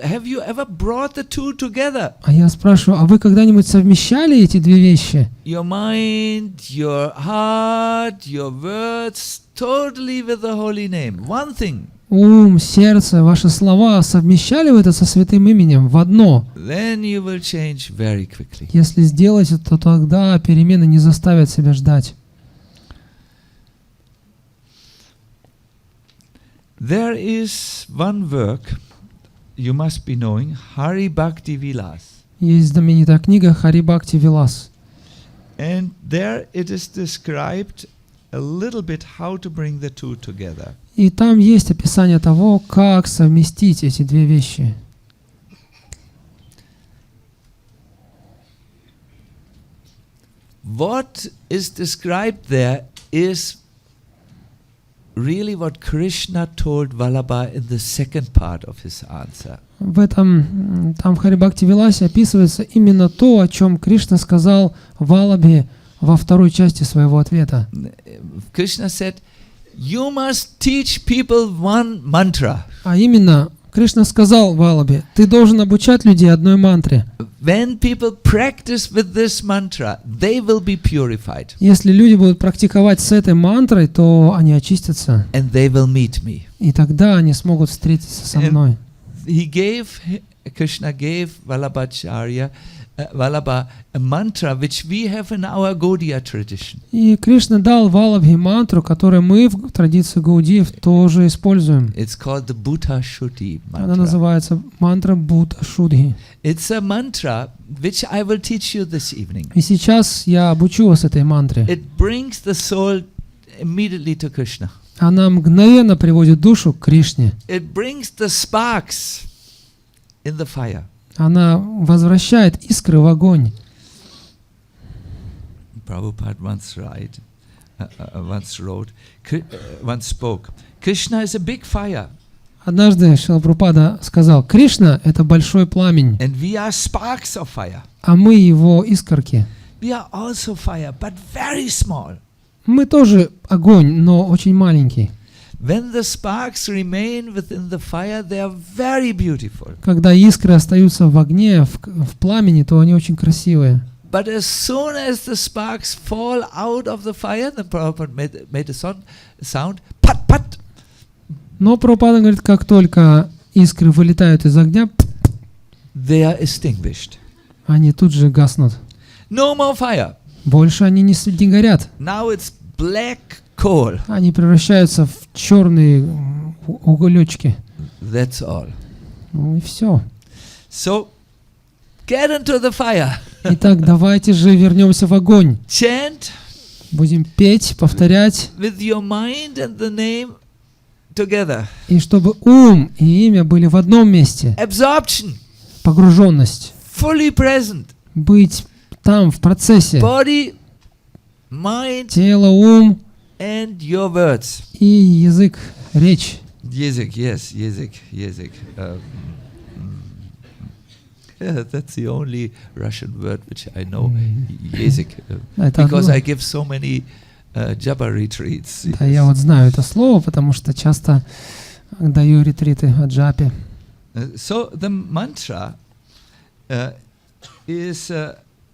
have you ever brought the two together? А я спрашиваю: а вы когда-нибудь совмещали эти две вещи? Your mind, your heart, your words, totally with the holy name. One thing. Ум, сердце, ваши слова, совмещали вы это со святым именем в одно? Then you will change very quickly. Если сделать это, то тогда перемены не заставят себя ждать. There is one work you must be knowing, Hari Bhakti Vilas. Есть знаменитая книга Хари Бхакти Вилас. And there it is described a little bit how to bring the two together. И там есть описание того, как совместить эти две вещи. What is described there is really what Krishna told Vallabha in the second part of his answer. В этом, там в Харибхакти-виласе описывается именно то, о чем Кришна сказал Валабхе во второй части своего ответа. Krishna said, you must teach people one mantra. А именно, Кришна сказал Валабхе, ты должен обучать людей одной мантре. When people practice with this mantra, they will be purified. Если люди будут практиковать с этой мантрой, то они очистятся. And they will meet me. И тогда они смогут встретиться со мной. Krishna gave Vallabha a mantra which we have in our Gaudiya tradition. И Кришна дал Валабхе мантру, которую мы в традиции гаудиев тоже используем. It's called the Bhuta Shuddhi Она mantra. называется мантра Бхута Шудхи. It's a mantra which I will teach you this evening. И сейчас я обучу вас этой мантре. It brings the soul immediately to Krishna. Она мгновенно приводит душу к Кришне. It brings the sparks in the fire. Она возвращает искры в огонь. Prabhupada once spoke, Krishna is a big fire. Однажды Шрила Прабхупада сказал, Кришна — это большой пламень, And we are sparks of fire. а мы его искорки. We are also fire, but very small. Мы тоже огонь, но очень маленький. When the sparks remain within the fire, they are very beautiful. Когда искры остаются в огне, в пламени, то они очень красивые. But as soon as the sparks fall out of the fire, the Prabhupada made a sound, pat, pat. Но Прабхупада говорит, как только искры вылетают из огня, They are extinguished. они тут же гаснут. No more fire. Больше они не горят. Now it's black coal. Они превращаются в черные уголечки. That's all. Ну и все. So, get into the fire. Итак, давайте же вернемся в огонь. Chant Будем петь, повторять. with your mind and the name together. И чтобы ум и имя были в одном месте. Absorption. Погруженность. Fully present. Быть там, в процессе. Body, mind, Тело, ум and your words. и язык, речь. Jezik, yes, Jezik. Yeah, that's the only Russian word which I know. Jezik. Это Because одно. I give so many Japa retreats. Да, я вот знаю это слово, потому что часто даю ретриты о джапе. So the mantra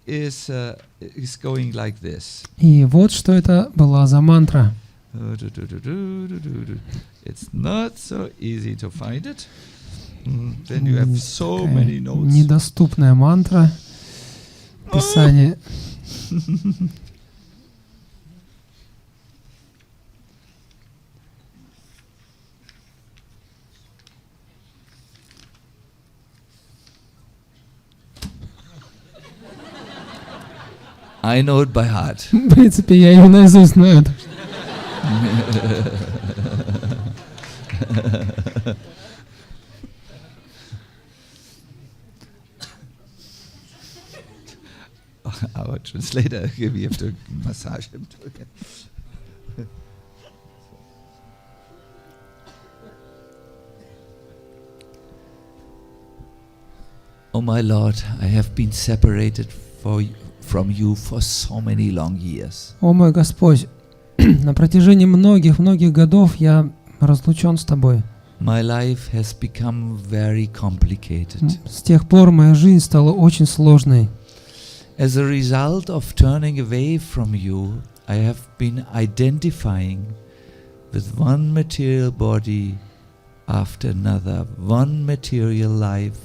is going like this. И вот что это была за мантра. It's not so easy to find it. Then you have so Такая many notes. недоступная мантра. Писание. I know it by heart. В принципе, я ее наизусть знаю. Our translator, we have to massage him. Oh my Lord, I have been separated from you for so many long years. О мой Господь, на протяжении многих годов я разлучен с Тобой. My life has become very complicated. С тех пор моя жизнь стала очень сложной. As a result of turning away from you, I have been identifying with one material body after another, one material life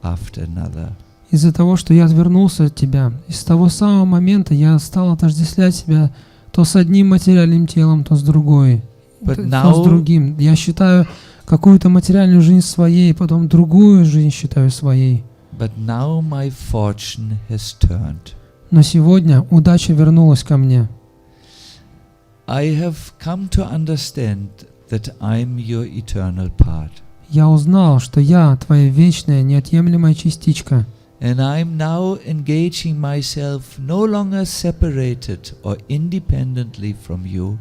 after another. Из-за того, что я отвернулся от Тебя, и с того самого момента я стал отождествлять себя то с одним материальным телом, то с другой, то с другим. Я считаю какую-то материальную жизнь своей, потом другую жизнь считаю своей. But now my fortune has turned. Но сегодня удача вернулась ко мне. I have come to understand that I'm your eternal part. Я узнал, что я Твоя вечная, неотъемлемая частичка. And I'm now engaging myself no longer separated or independently from you,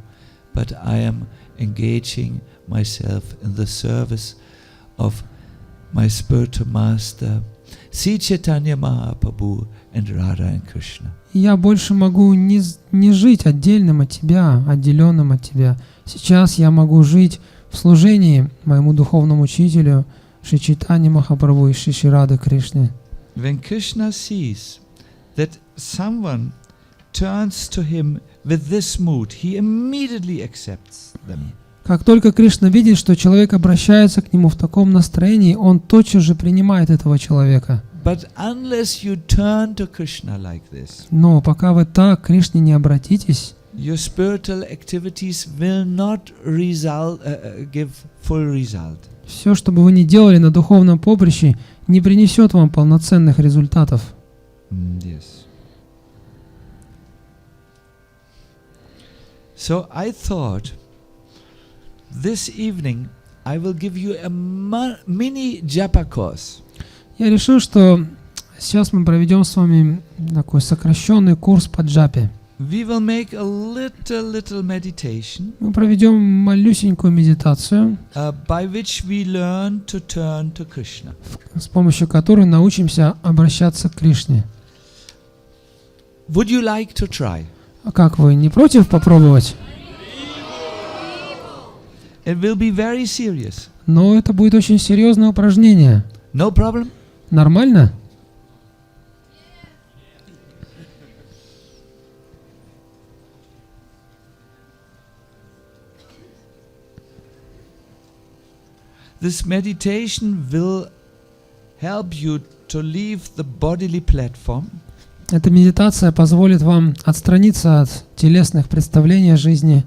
but I am engaging myself in the service of my spiritual master, Sri Chaitanya Mahaprabhu and Radha and Krishna. Я больше могу не жить отдельным от тебя, отделенным от тебя. Сейчас я могу жить в служении моему духовному учителю Шри Чайтанье Махапрабху и Шри Рады Кришне. When Krishna sees that someone turns to him with this mood, he immediately accepts them. Как только Кришна видит, что человек обращается к нему в таком настроении, он тотчас же принимает этого человека. But unless you turn to Krishna like this, Но пока вы так к Кришне не обратитесь, your spiritual activities will not give full result. все, что бы вы ни делали на духовном поприще, не принесет вам полноценных результатов. Yes. So I thought this evening I will give you a mini japa course. Я решил, что сейчас мы проведем с вами такой сокращенный курс по джапе. We will make a little meditation Мы проведем малюсенькую медитацию, by which we learn to turn to Krishna. с помощью которой научимся обращаться к Кришне. Would you like to try? А как вы, не против попробовать? It will be very serious. Но это будет очень серьезное упражнение. No problem? Нормально? This meditation will help you to leave the bodily platform Эта медитация позволит вам отстраниться от телесных представлений о жизни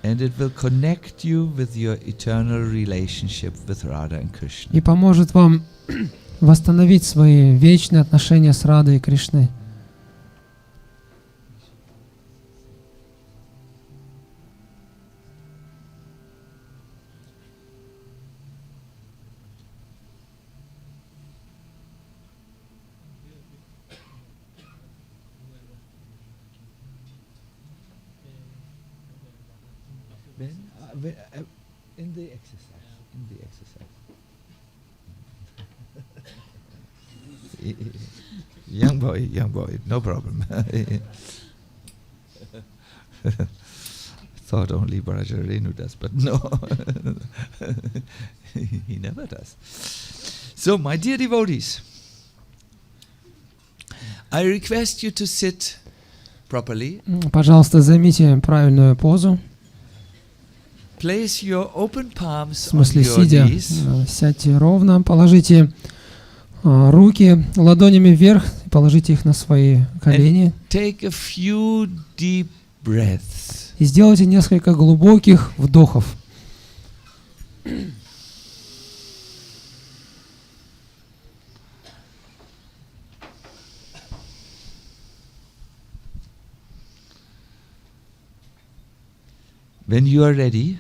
and it will connect you with your eternal relationship with Radha and Krishna. и поможет вам восстановить свои вечные отношения с Радой и Кришной. In the exercise. Young boy, no problem. Thought only Baraja Renu does, but no, he never does. So, my dear devotees, I request you to sit properly. Пожалуйста, займите правильную позу. Place your open В palms on смысле, your сидя, knees. сядьте ровно, положите руки ладонями вверх, положите их на свои колени Take a few deep breaths. и сделайте несколько глубоких вдохов. When you are ready,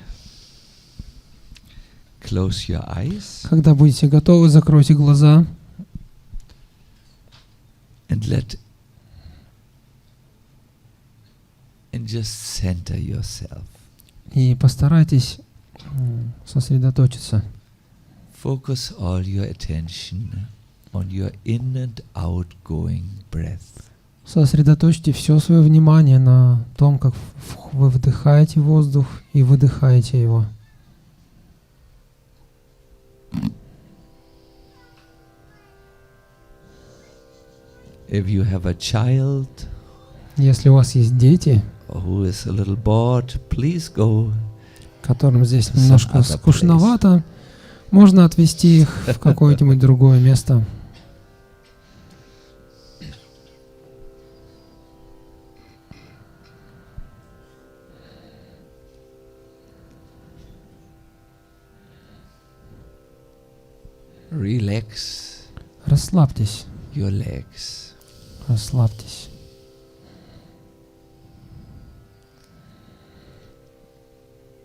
close your eyes Когда будете готовы, закройте глаза and just center yourself. и постарайтесь сосредоточиться. Focus all your attention on your in and outgoing breath. Сосредоточьте все свое внимание на том, как вы вдыхаете воздух и выдыхаете его. If you have a child Если у вас есть дети, who is a little bored, please go. которым здесь Some немножко other скучновато, можно отвезти их в какое-нибудь другое место. Relax Расслабьтесь, your legs. расслабьтесь.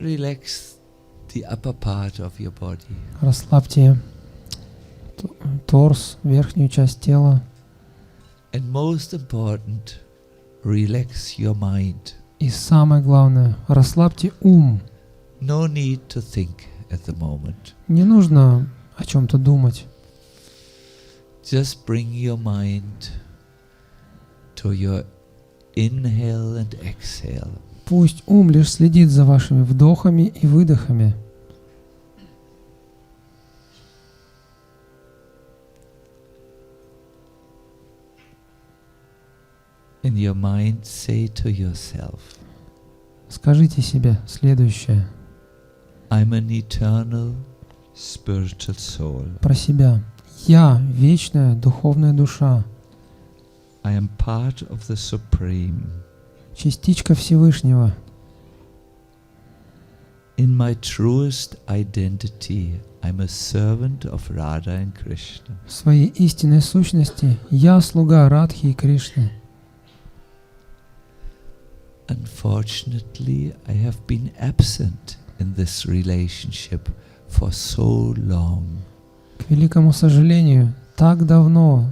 Relax the upper part of your body. Расслабьте торс, верхнюю часть тела. And most important, relax your mind. И самое главное, расслабьте ум. No need to think at the moment. Не нужно о чем-то думать. Just bring your mind to your inhale and exhale. Пусть ум лишь следит за вашими вдохами и выдохами. In your mind, say to yourself, Скажите себе следующее I'm an eternal spiritual soul. про себя. Я вечная духовная душа, I am part of the Supreme. частичка Всевышнего. In my truest identity, I'm a servant of Radha and Krishna. В своей истинной сущности я слуга Радхи и Кришны. Unfortunately, I have been absent in this relationship for so long. К великому сожалению, так давно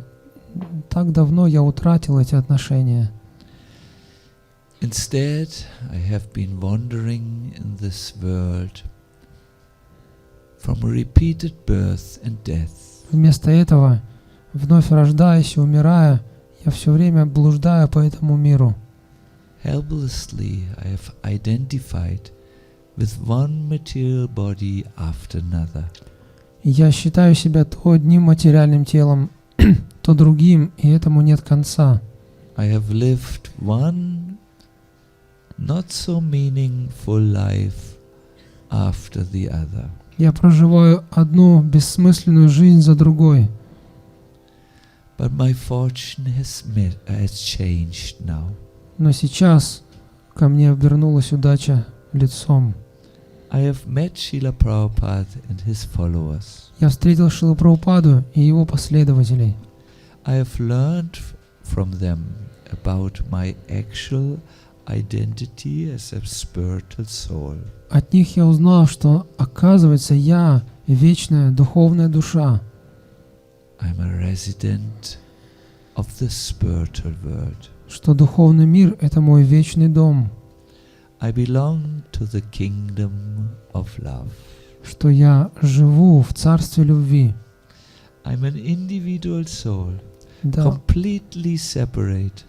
я утратил эти отношения. Instead, I have been wandering in this world from repeated birth and death. Вместо этого, вновь рождаясь и умирая, я все время блуждаю по этому миру. Helplessly, I have identified with one material body after another. И я считаю себя то одним материальным телом, то другим, и этому нет конца. I have lived one not so meaningful life after the other. Я проживаю одну бессмысленную жизнь за другой. But my fortune has changed now. Но сейчас ко мне обернулась удача лицом. I have met Srila Prabhupada and his followers. Я встретил Шрилу Прабхупаду и его последователей. I have learned from them about my actual identity as a spiritual soul. От них я узнал, что, оказывается, я вечная духовная душа. I'm a resident of the spiritual world. Что духовный мир — это мой вечный дом. I belong to the kingdom of love. Что я живу в царстве любви. I'm an individual soul, Да, completely separate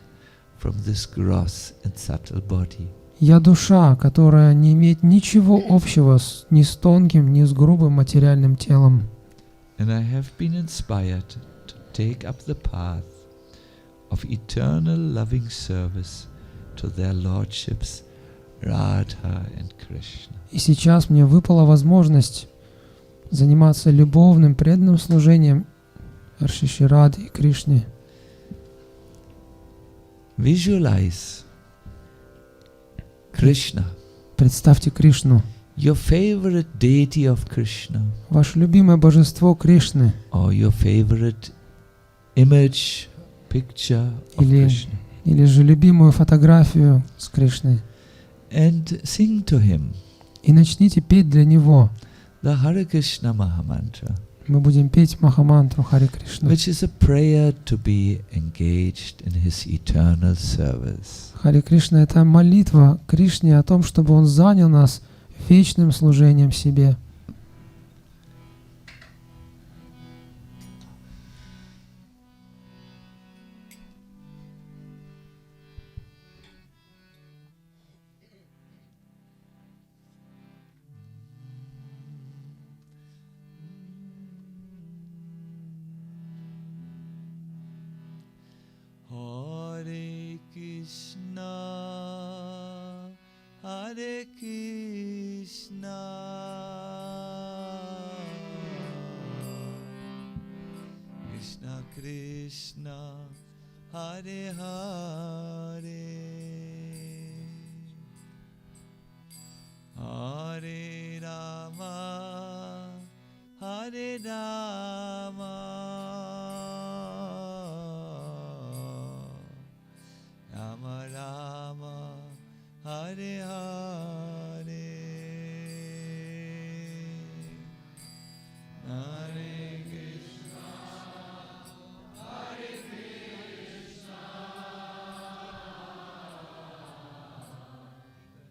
from this gross and subtle body. я душа, которая не имеет ничего общего ни с тонким, ни с грубым материальным телом. And I have been inspired to take up the path of eternal loving service to their lordships, Radha and Krishna. И сейчас мне выпала возможность заниматься любовным, преданным служением Аршиши Рады и Кришне. Visualize Krishna, Представьте Кришну, your favorite deity of Krishna, ваше любимое божество Кришны, or your favorite image, picture of Или- Krishna, или же любимую фотографию с Кришной, and sing to him и начните петь для него. the Hare Krishna Mahamantra, Мы будем петь Махамантру Харе Кришна. which is a prayer to be engaged in his eternal service. Харе Кришна — это молитва Кришне о том, чтобы он занял нас вечным служением себе. Hare Krishna, Hare Krishna, Krishna Krishna, Hare Hare, Hare Rama, Hare Rama, Rama Rama, Hare Hare, Hare Krishna, Hare Krishna,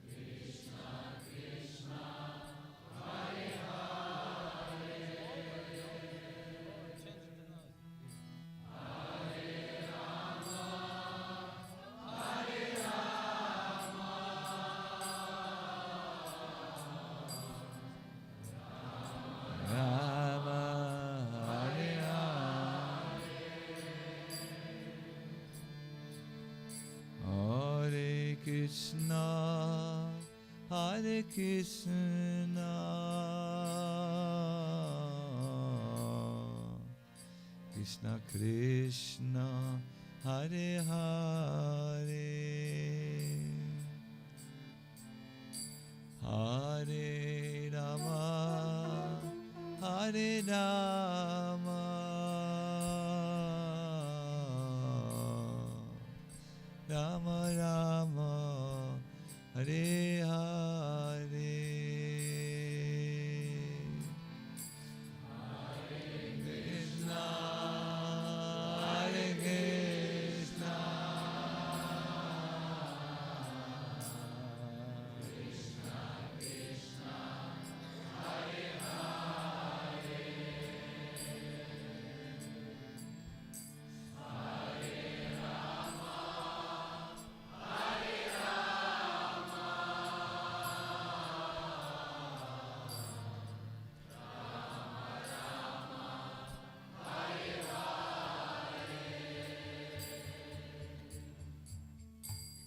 Krishna Krishna, Krishna, Hare Krishna, Krishna Krishna, Hare Hare, Hare Rama, Hare Rama, Rama Rama, Hare Hare.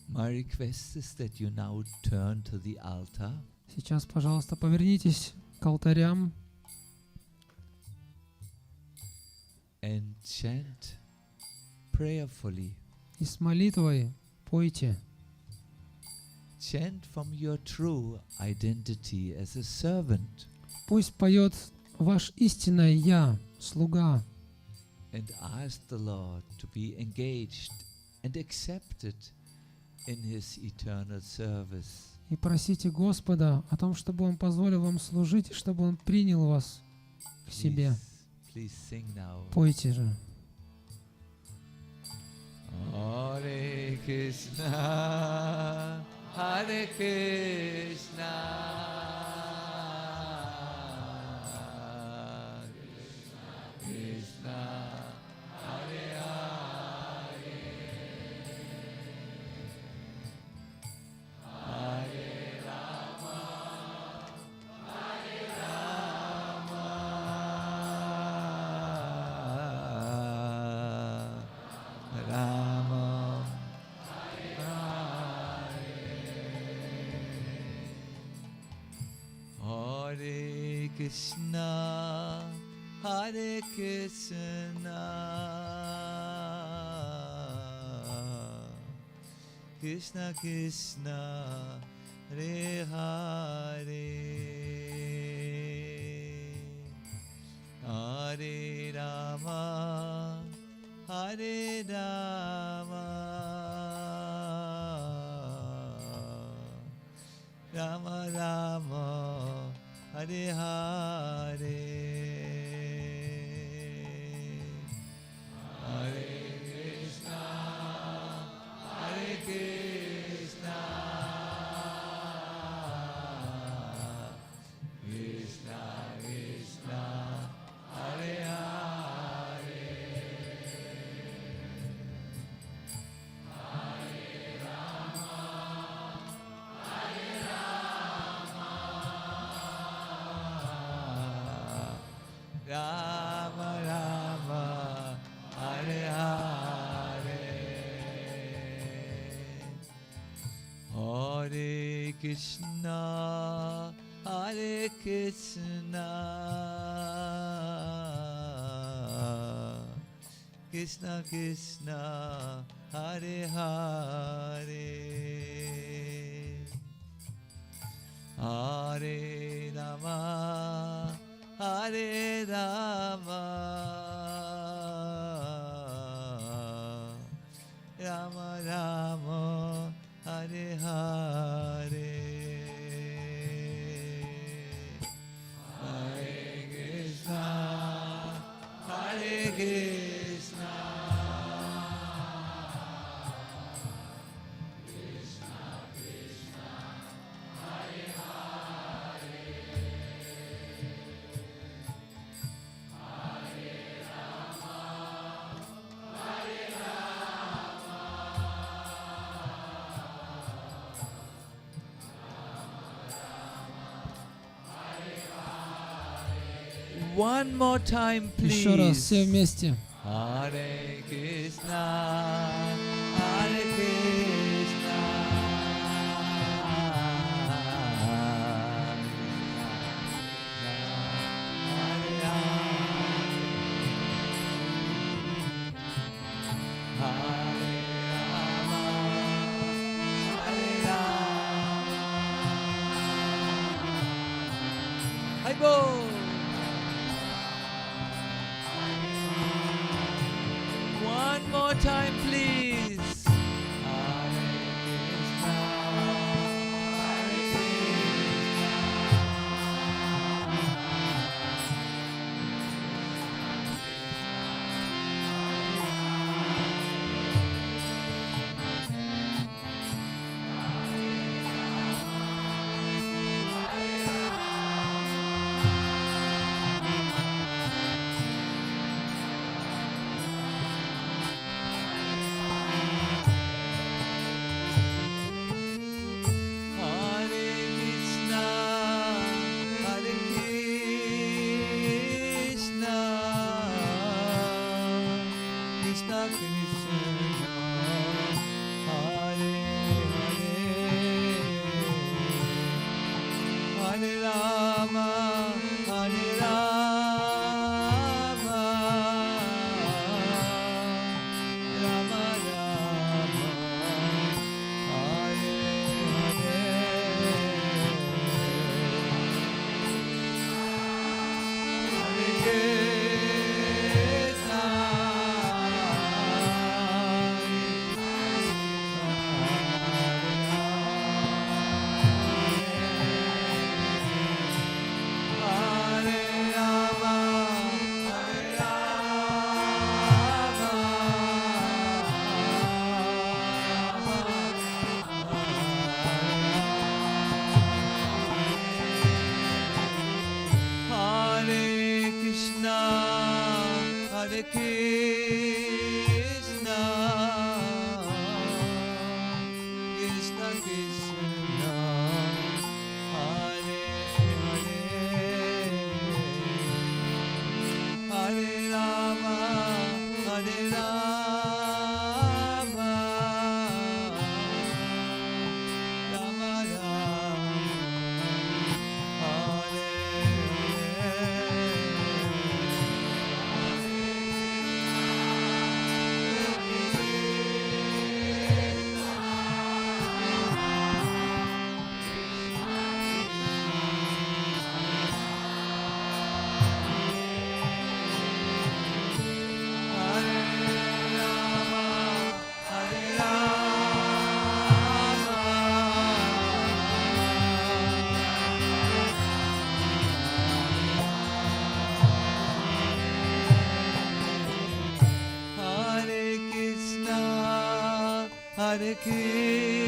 My request is that you now turn to the altar. Сейчас, пожалуйста, повернитесь к алтарям And chant prayerfully. и с молитвой пойте. Chant from your true identity as a servant. Пусть поет ваш истинное «Я», слуга, And ask the Lord to be engaged and accepted in His eternal service. и просите Господа о том, чтобы Он позволил вам служить, и чтобы Он принял вас к себе. Please sing now. Пойте же. Hare Krishna, Hare Krishna, Krishna Krishna, Hare Hare, Hare Rama, Hare Rama, Rama Hare Krishna, Hare Krishna, Krishna Krishna, Hare Hare, Hare Rama, Hare Rama, Rama Rama, Hare Hare, Hare Krishna, Hare Krishna, Krishna Krishna, Hare Hare, Hare Rama, Hare Rama, Rama Rama, Hare Hare, Hare Krishna, Hare Krishna, Krishna Krishna, Hare Hare, Hare Rama, Hare Rama, Rama Rama, Hare Hare, Hare Krishna, Hare Krishna, Krishna Krishna, Hare Hare, Hare Rama, Hare Rama, one more time, Еще раз please. все вместе. Hare Krishna, Hare Krishna, Bol. One more time, please. Hare Krishna,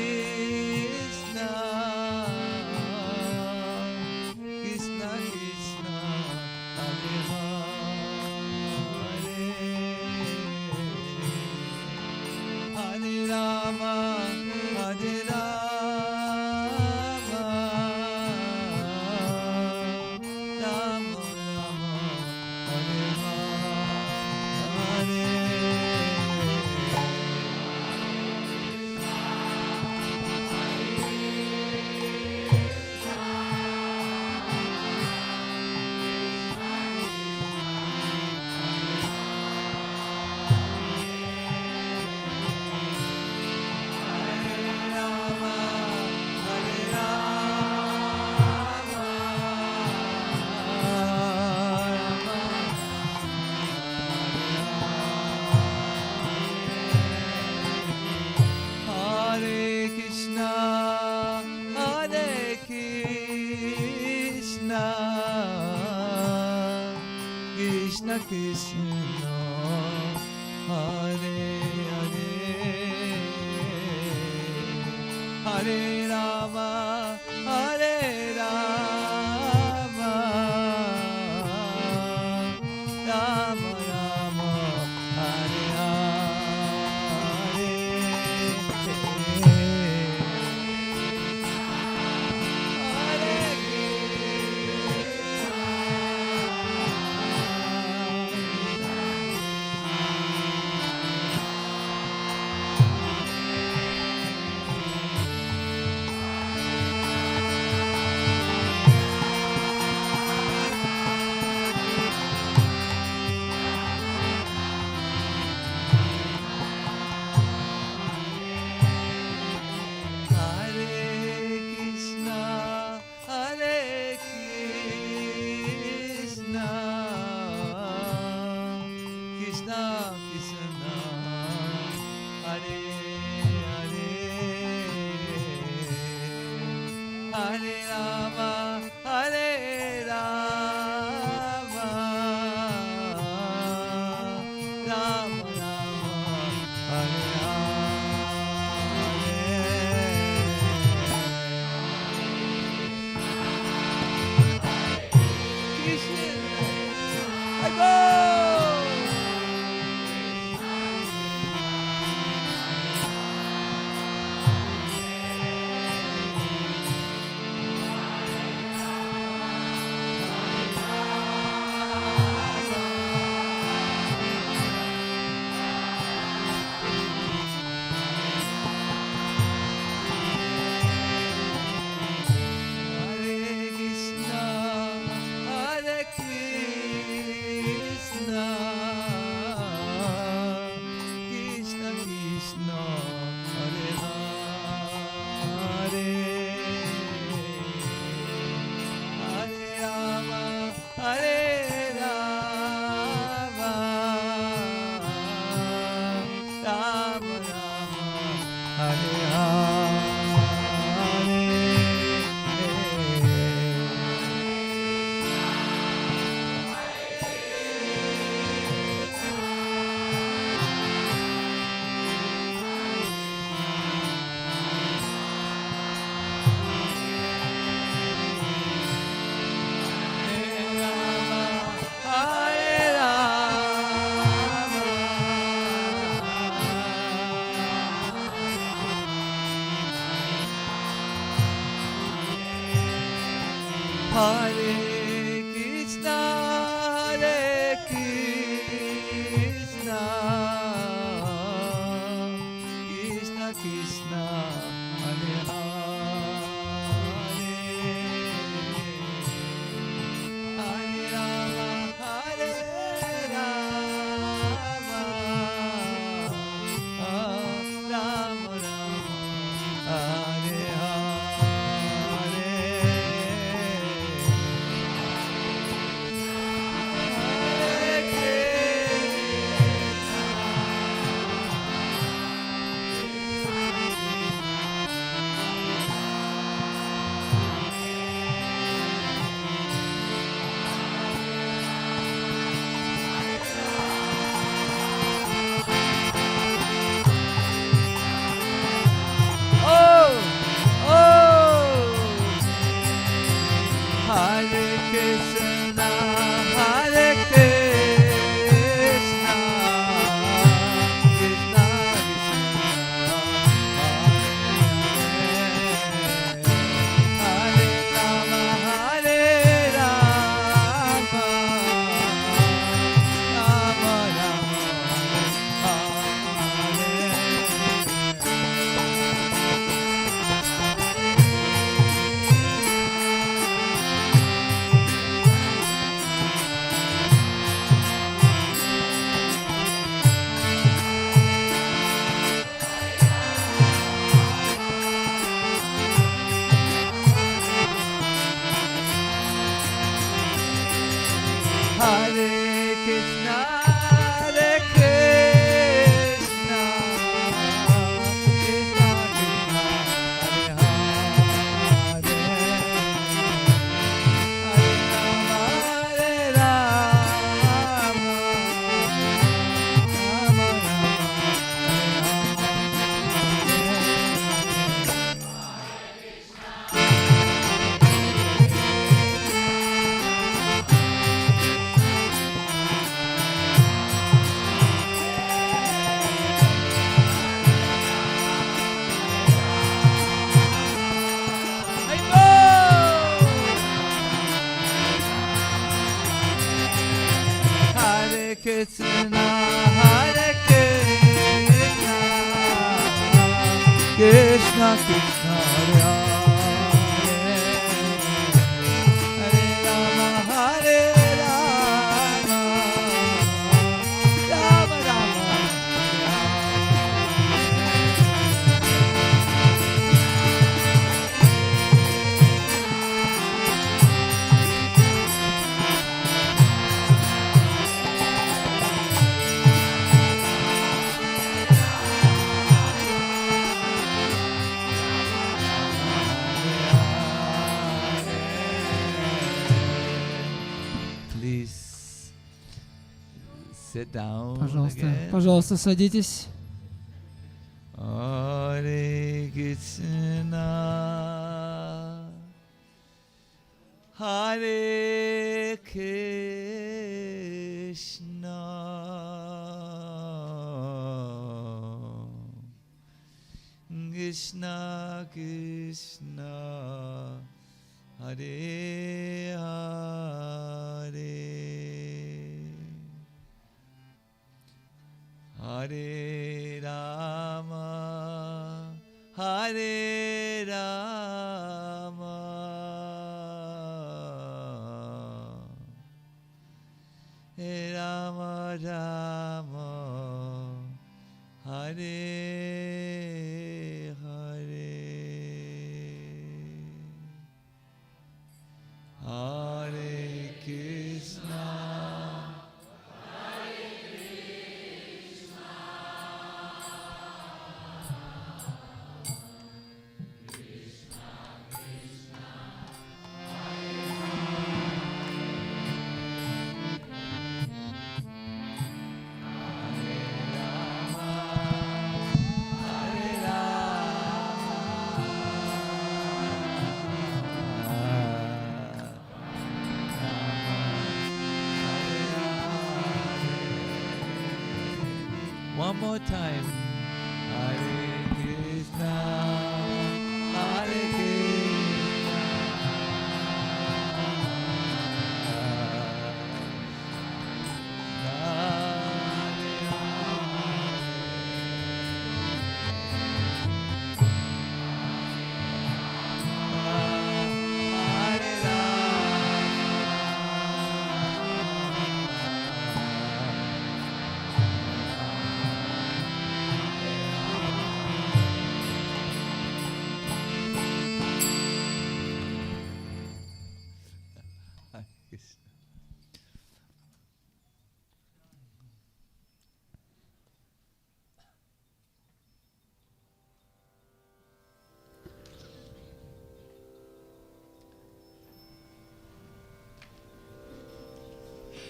Hare Hare Rama, Hare Rama, Rama Rama, Hare Hare. Krishna, I go. Hare Krishna, Hare Krishna, Krishna Krishna, Hare Hare, Hare Rama, Hare Rama, Rama Rama, Hare Hare. Krishna, Hare Krishna, Krishna Krishna, Hare Hare, Hare Rama, Hare Rama, Rama Rama, sit down Пожалуйста, again. пожалуйста, садитесь. Hare Krishna, Hare Krishna, Krishna Krishna, Hare Hare, Hare Rama, Hare Rama, Rama Rama, Hare Hare, Hare Krishna. One more time. Hare Krishna, Hare Krishna, Hare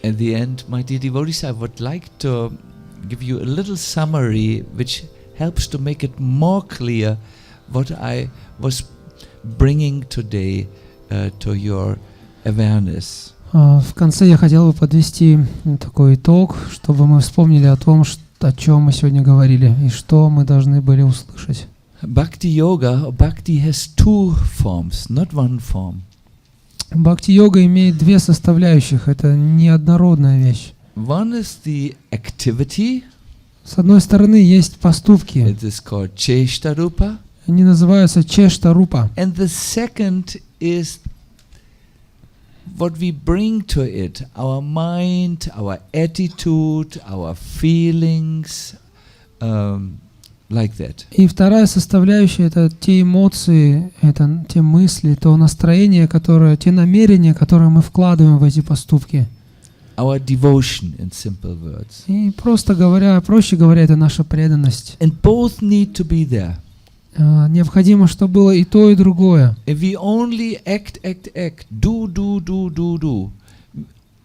At the end, my dear devotees, I would like to give you a little summary which helps to make it more clear what I was bringing today to your awareness. В конце я хотел бы подвести такой итог, чтобы мы вспомнили о том, о чем мы сегодня говорили и что мы должны были услышать. Bhakti yoga, or bhakti has two forms, not one form. Бхакти-йога имеет две составляющих, это неоднородная вещь. One is the activity, С одной стороны есть поступки, it is called cheshtarupa, они называются чешта-рупа. and the second is what we bring to it, our mind, our attitude, our feelings, like that. И вторая составляющая — это те эмоции, это те мысли, то настроение, которое, те намерения, которые мы вкладываем в эти поступки. Our devotion, in simple words. И проще говоря, это наша преданность. And both need to be there. Необходимо, чтобы было и то, и другое. If we only act, do,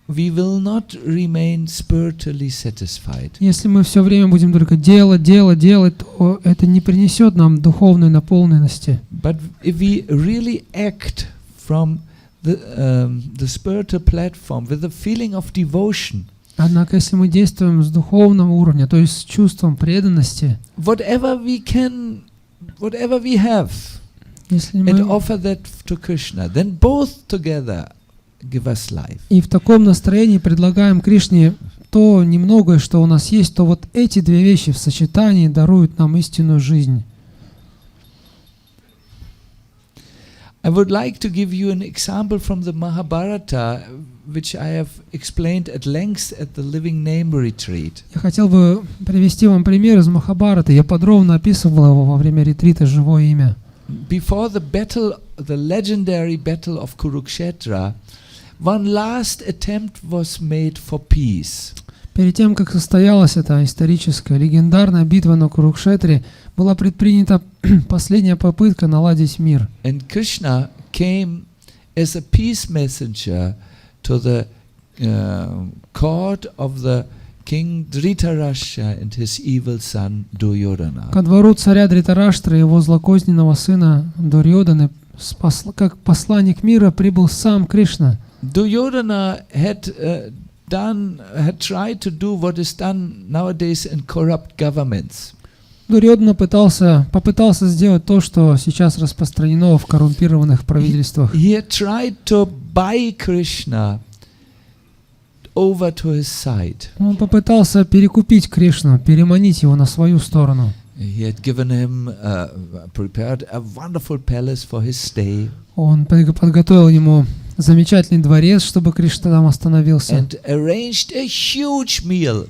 we will not remain spiritually satisfied. Если мы все время будем только делать, то это не принесет нам духовной наполненности. But if we really act from the spiritual platform with a feeling of devotion, Однако, если мы действуем с духовного уровня, то есть с чувством преданности, whatever we have, если and мы offer that to Krishna, then both together give us life. и в таком настроении предлагаем Кришне то немногое, что у нас есть, то вот эти две вещи в сочетании даруют нам истинную жизнь. I would like to give you an example from the Mahabharata, which I have explained at length at the Living Name retreat. Я хотел бы привести вам пример из Махабхараты. Я подробно описывал его во время ретрита «Живое имя». Before the battle, the legendary battle of Kurukshetra, one last attempt was made for peace. Перед тем, как состоялась эта историческая, легендарная битва на Курукшетре, была предпринята последняя попытка наладить мир. And Krishna came as a peace messenger to the court of the King Dhritarashtra and his evil son Duryodhana. Ко двору царя Дритараштры и его злокозненного сына Дурьоданы, как посланник мира, прибыл сам Кришна. Duryodhana had tried to do what is done nowadays in corrupt governments. Дурьодана попытался сделать то, что сейчас распространено в коррумпированных правительствах. He had tried to buy Krishna over to his side. Он попытался перекупить Кришну, переманить его на свою сторону. He had given him, prepared a wonderful palace for his stay. Он подготовил ему замечательный дворец, чтобы Кришна там остановился. And arranged a huge meal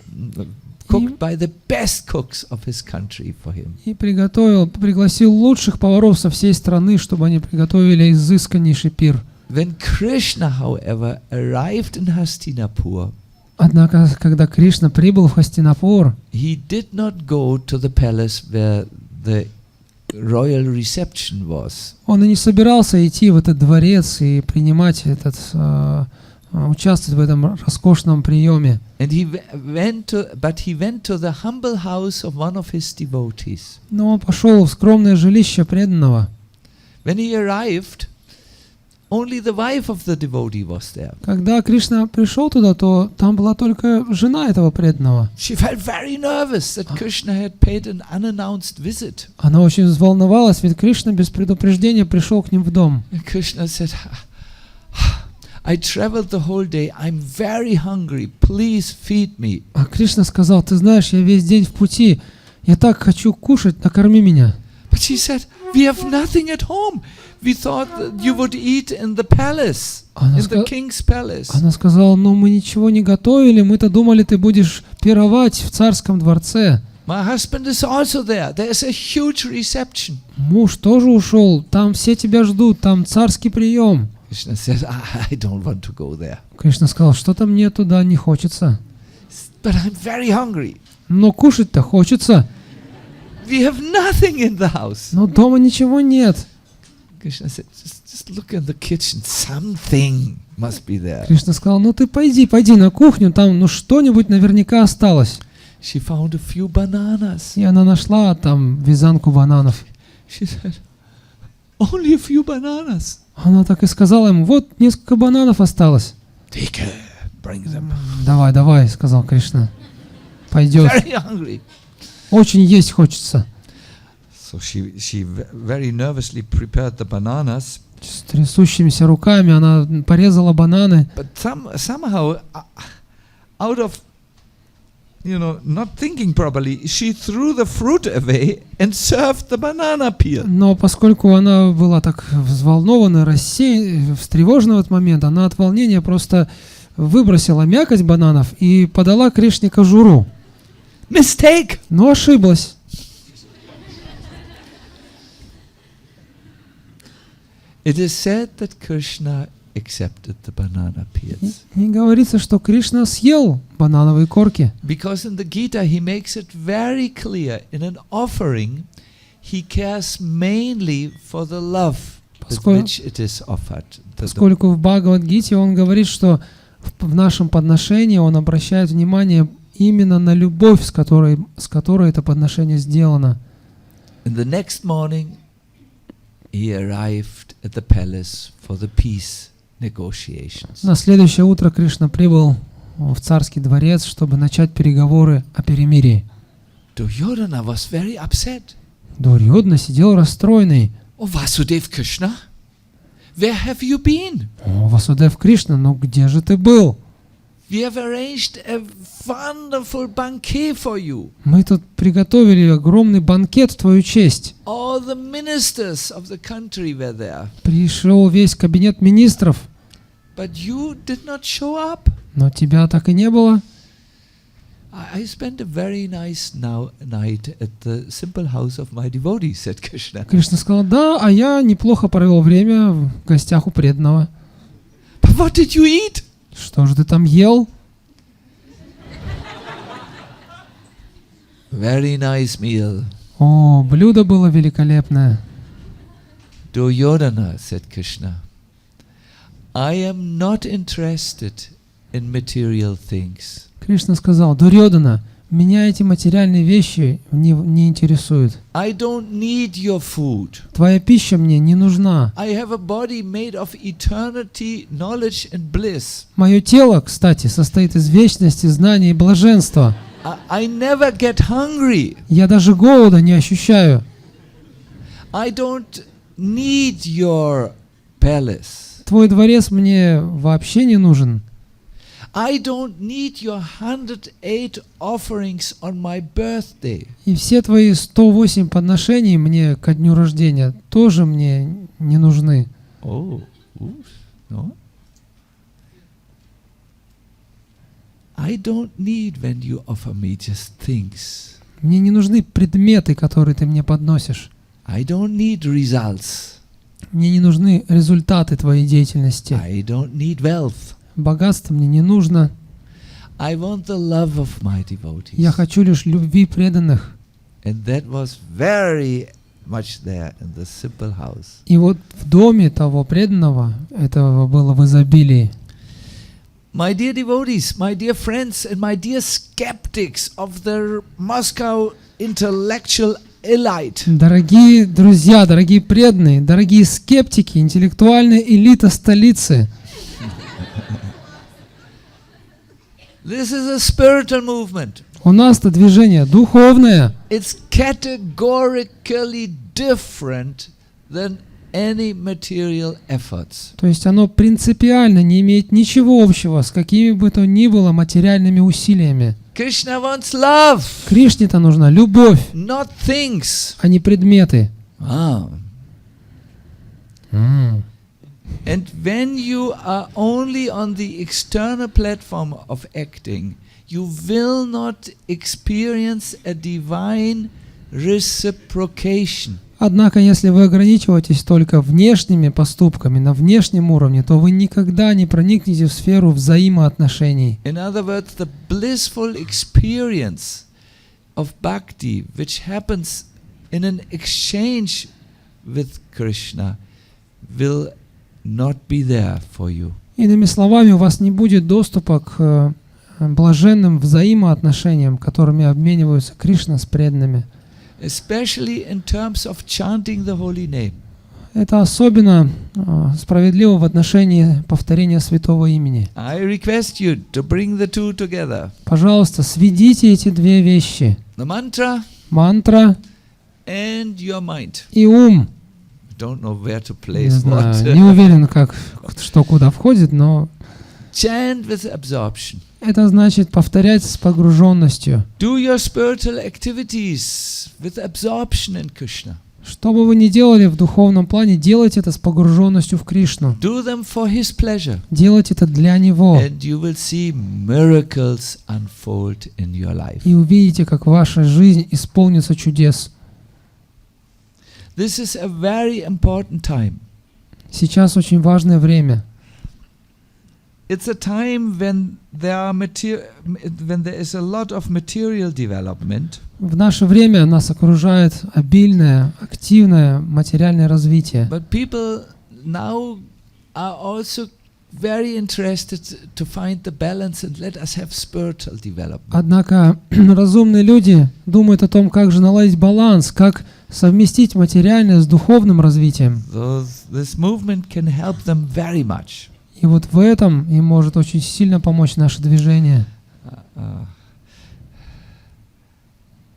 cooked by the best cooks of his country for him. И пригласил лучших поваров со всей страны, чтобы они приготовили изысканнейший пир. When Krishna, however, arrived in Hastinapur, Однако, когда Кришна прибыл в Хастинапур, he did not go to the palace where the royal reception was. он и не собирался идти в этот дворец и принимать участвовать в этом роскошном приеме. But he went to the humble house of one of his devotees. Но он пошел в скромное жилище преданного. When he arrived, only the wife of the devotee was there. Когда Кришна пришел туда, то там была только жена этого преданного. She felt very nervous that Krishna had paid an unannounced visit. Она очень взволновалась, ведь Кришна без предупреждения пришел к ним в дом. And Krishna said, I traveled the whole day. I'm very hungry. Please feed me. А Кришна сказал: ты знаешь, я весь день в пути, я так хочу кушать, накорми меня. But she said, we have nothing at home. We thought that you would eat in the palace, in the king's palace. Она сказала: но мы ничего не готовили, мы-то думали, ты будешь пировать в царском дворце. My husband is also there. There's a huge reception. Муж тоже ушел, там все тебя ждут, там царский прием. Krishna said, I don't want to go there. Кришна сказал: что-то мне туда не хочется. But I'm very hungry. Но кушать-то хочется. We have nothing in the house. Но дома ничего нет. Krishna said, just look in the kitchen. Something must be there. Кришна сказал: ну ты пойди на кухню, там что-нибудь наверняка осталось. She found a few bananas. И она нашла там вязанку бананов. She said, only a few bananas. Она так и сказала ему: вот несколько бананов осталось. Take it, bring them. Давай, сказал Кришна. Пойдет. Very hungry. Очень есть хочется. So she very nervously prepared the bananas. С трясущимися руками она порезала бананы. But somehow, out of not thinking properly, she threw the fruit away and served the banana peel. Но поскольку она была так взволнована, встревожена в этот момент, она от волнения просто выбросила мякоть бананов и подала Кришне кожуру. Mistake. Но ошиблась. It is said that Krishna accepted the banana peels. И говорится, что Кришна съел банановые корки. Because in the Gita he makes it very clear, in an offering he cares mainly for the love with which it is offered. Поскольку в Бхагавад-гите он говорит, что в нашем подношении он обращает внимание именно на любовь, с которой это подношение сделано. And the next morning he arrived at the palace for the peace negotiations. На следующее утро Кришна прибыл в царский дворец, чтобы начать переговоры о перемирии. Duryodhana was very upset. Дурьодана сидел расстроенный. Oh, Vasudeva Krishna, where have you been? О, Васудев Кришна, ну где же ты был? We have arranged a wonderful banquet for you. Мы тут приготовили огромный банкет в твою честь. All the ministers of the country were there. Пришел весь кабинет министров. But you did not show up. Но тебя так и не было. I spent a very nice night at the simple house of my devotee, said Krishna. Кришна сказал: да, а я неплохо провел время в гостях у преданного. But what did you eat? Что же ты там ел? Very nice meal. О, блюдо было великолепное. Duryodhana, said Krishna, I am not interested in material things. Кришна сказал: Дурьодана, меня эти материальные вещи не интересуют. I don't need your food. Твоя пища мне не нужна. I have a body made of eternity, knowledge and bliss. Мое тело, кстати, состоит из вечности, знания и блаженства. I never get hungry. Я даже голода не ощущаю. I don't need your palace. Твой дворец мне вообще не нужен. I don't need your 108 offerings on my birthday. И все твои 108 подношений мне ко дню рождения тоже мне не нужны. Oh, oops, no. I don't need when you offer me just things. Мне не нужны предметы, которые ты мне подносишь. I don't need results. Мне не нужны результаты твоей деятельности. I don't need wealth. Богатство мне не нужно. I want the love of my devotees. Я хочу лишь любви преданных. And that was very much there in the simple house. И вот в доме того преданного этого было в изобилии. My dear devotees, my dear friends, and my dear skeptics of the Moscow intellectual elite. Дорогие друзья, дорогие преданные, дорогие скептики, интеллектуальная элита столицы. This is a spiritual movement. У нас-то движение духовное. It's categorically different than any material efforts. То есть оно принципиально не имеет ничего общего с какими бы то ни было материальными усилиями. Krishna wants love, Кришне-то нужна любовь, not things. а не предметы. And when you are only on the external platform of acting, you will not experience a divine reciprocation. Однако, если вы ограничиваетесь только внешними поступками на внешнем уровне, то вы никогда не проникнете в сферу взаимоотношений. In other words, the blissful experience of bhakti, which happens in an exchange with Krishna, will not be there for you. Иными словами, у вас не будет доступа к блаженным взаимоотношениям, которыми обмениваются Кришна с преданными. Especially in terms of chanting the holy name. Это особенно справедливо в отношении повторения святого имени. I request you to bring the two together. Пожалуйста, сведите эти две вещи. The mantra Мантра and your mind. и ум. Don't know where to Не place знаю, what. не уверен, что куда входит, но Chant with absorption. это значит повторять с погруженностью. Do your spiritual activities with absorption in Krishna. Что бы вы ни делали в духовном плане, делайте это с погруженностью в Кришну. Do them for His pleasure. Делайте это для Него. And you will see miracles unfold in your life. И увидите, как ваша жизнь исполнится чудес. This is a very important time. Сейчас очень важное время. It's a time when there is a lot of material development. В наше время нас окружает обильное, активное материальное развитие. But people now are also very interested to find the balance and let us have spiritual development. Однако разумные люди думают о том, как же наладить баланс, как совместить материальное с духовным развитием. So this movement can help them very much. И вот в этом им может очень сильно помочь наше движение.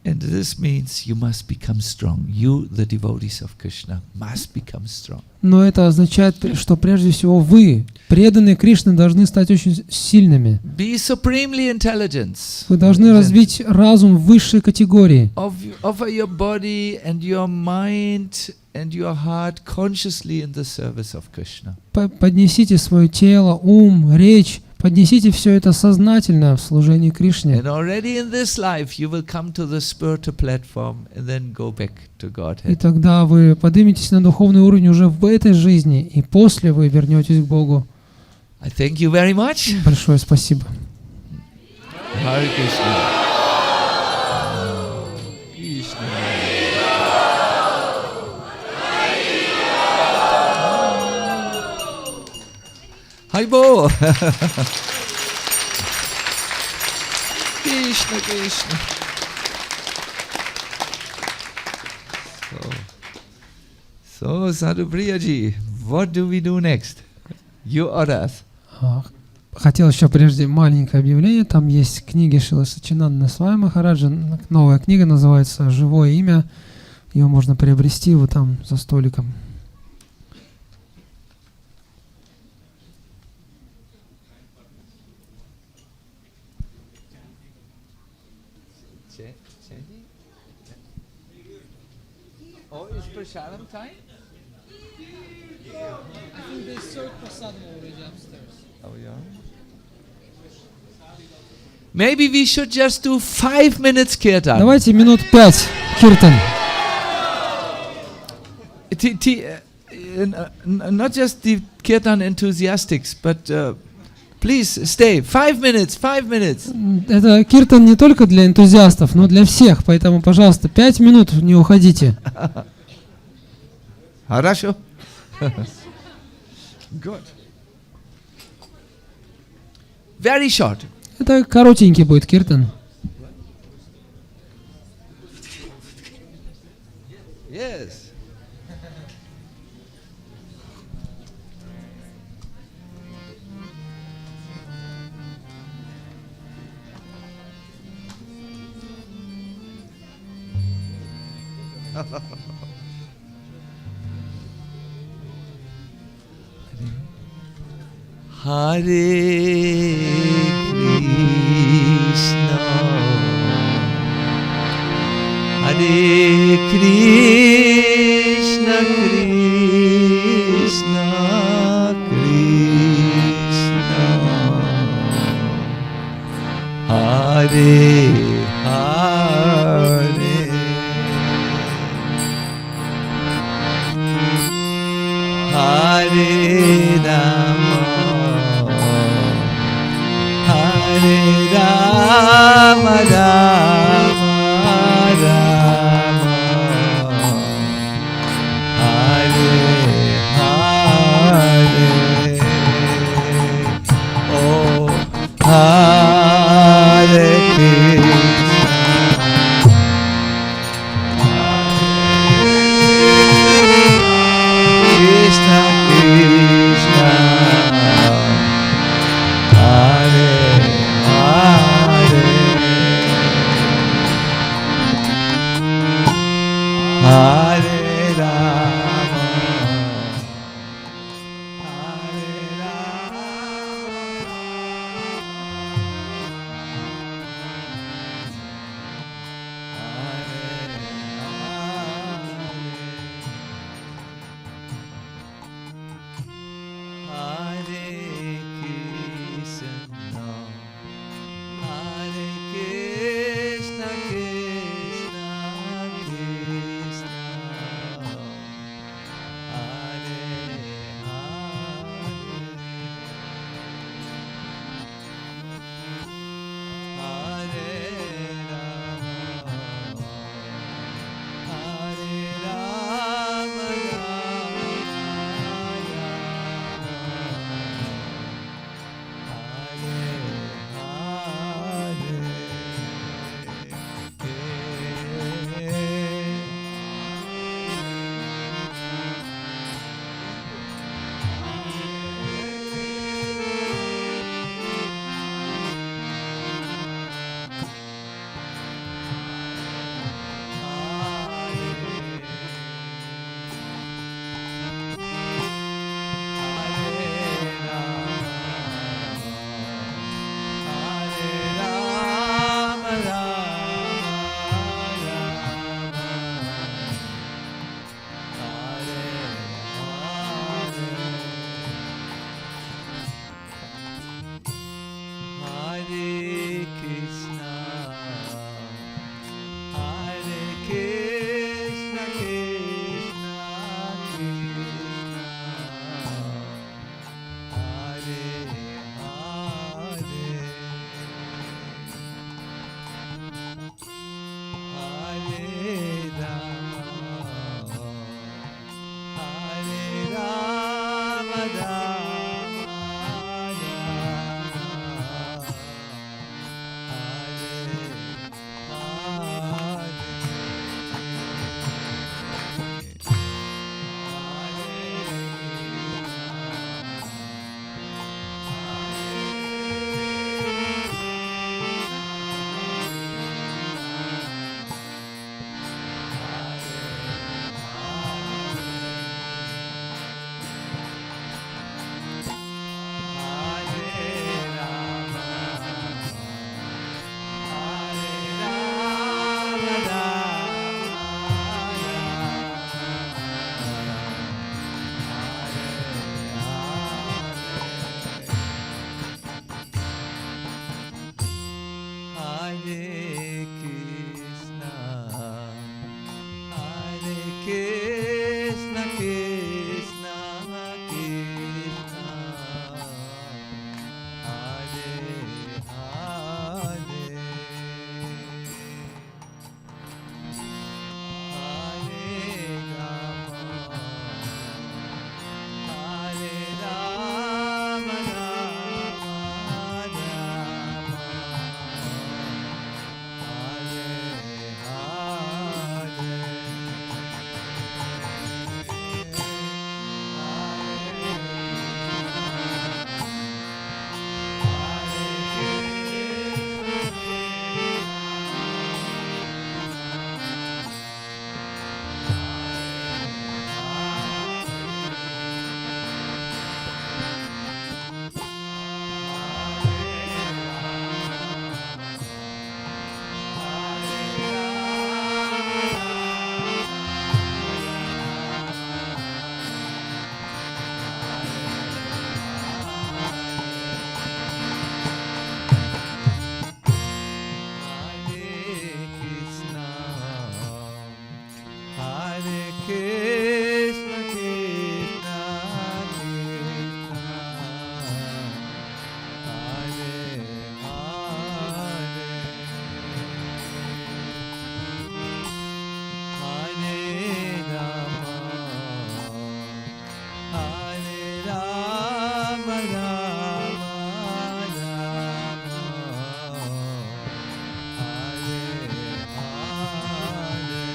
And this means you must become strong. You, the devotees of Krishna, must become strong. Но это означает, что прежде всего вы, преданные Кришны, должны стать очень сильными. Be supremely intelligent. Вы должны развить разум высшей категории. Offer your body and your mind and your heart consciously in the service of Krishna. Поднесите свое тело, ум, речь, поднесите все это сознательно в служении Кришне. And already in this life you will come to the spiritual platform and then go back to И Godhead. тогда вы подниметесь на духовный уровень уже в этой жизни, и после вы вернетесь к Богу. I thank you very much. Большое спасибо. Hare Krishna. Hi, Bo. Krishna, Krishna. So Sadhu Priyaji, what do we do next? You or us? Хотел еще прежде маленькое объявление. Там есть книги Шрила Шачинандана Свами Махараджа. Новая книга называется «Живое имя». Ее можно приобрести вот там за столиком. Oh, is Prasharam time? I think they served prasadam already upstairs. Oh, yeah. Maybe we should just do 5 minutes kirtan. Давайте минут 5 киртан. Not just the kirtan enthusiasts, but please stay. 5 minutes, 5 minutes. Это киртан не только для энтузиастов, но для всех. Поэтому, пожалуйста, 5 минут, не уходите. Хорошо. Good. Very short. Это коротенький будет киртан. Yes. Hare Krishna, Hare Krishna, Krishna Krishna, Hare Hare, Hare Rama, Hare Rama, Rama Rama, Hare Hare, oh Hare Krishna, Krishna, Hare Hare, Hare Rama, Hare Rama, Hare Krishna, Hare Krishna, Krishna Krishna, Krishna Krishna Krishna Hare Hare Hare Rama Hare Rama Rama Rama Hare Hare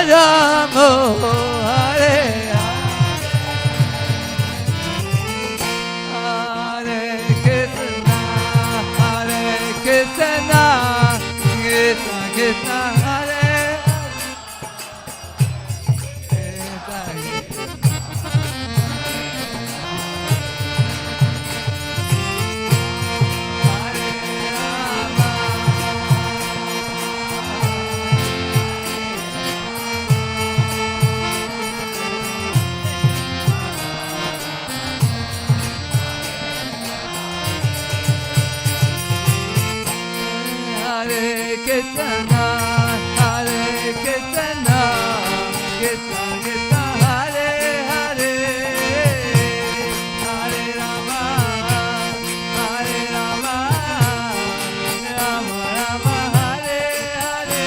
Rama, Hare Hare Krishna, Krishna Krishna, Hare Hare Krishna, Hare Krishna, Krishna Krishna, Hare Hare, Hare Rama, Hare Rama, Rama Rama, Hare Hare.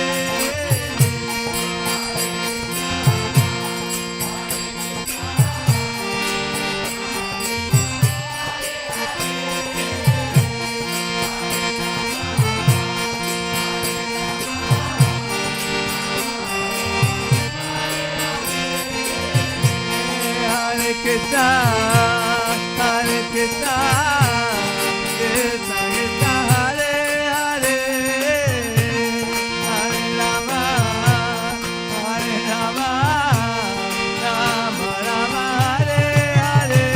Hare Krishna, Hare Krishna, Krishna Krishna, Hare Hare, Hare Rama, Hare Rama, Rama Rama, Hare Hare.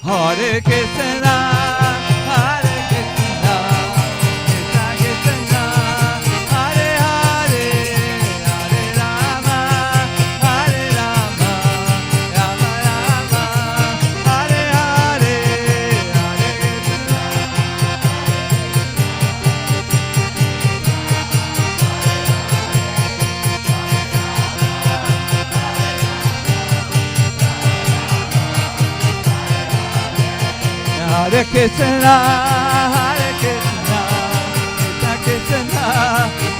Hare Krishna, Hare Krishna, Krishna Krishna, Hare Hare, Hare Rama, Hare Rama, Rama Rama, Hare Hare, Hare Krishna. Hare Krishna, Hare Krishna, Krishna Krishna,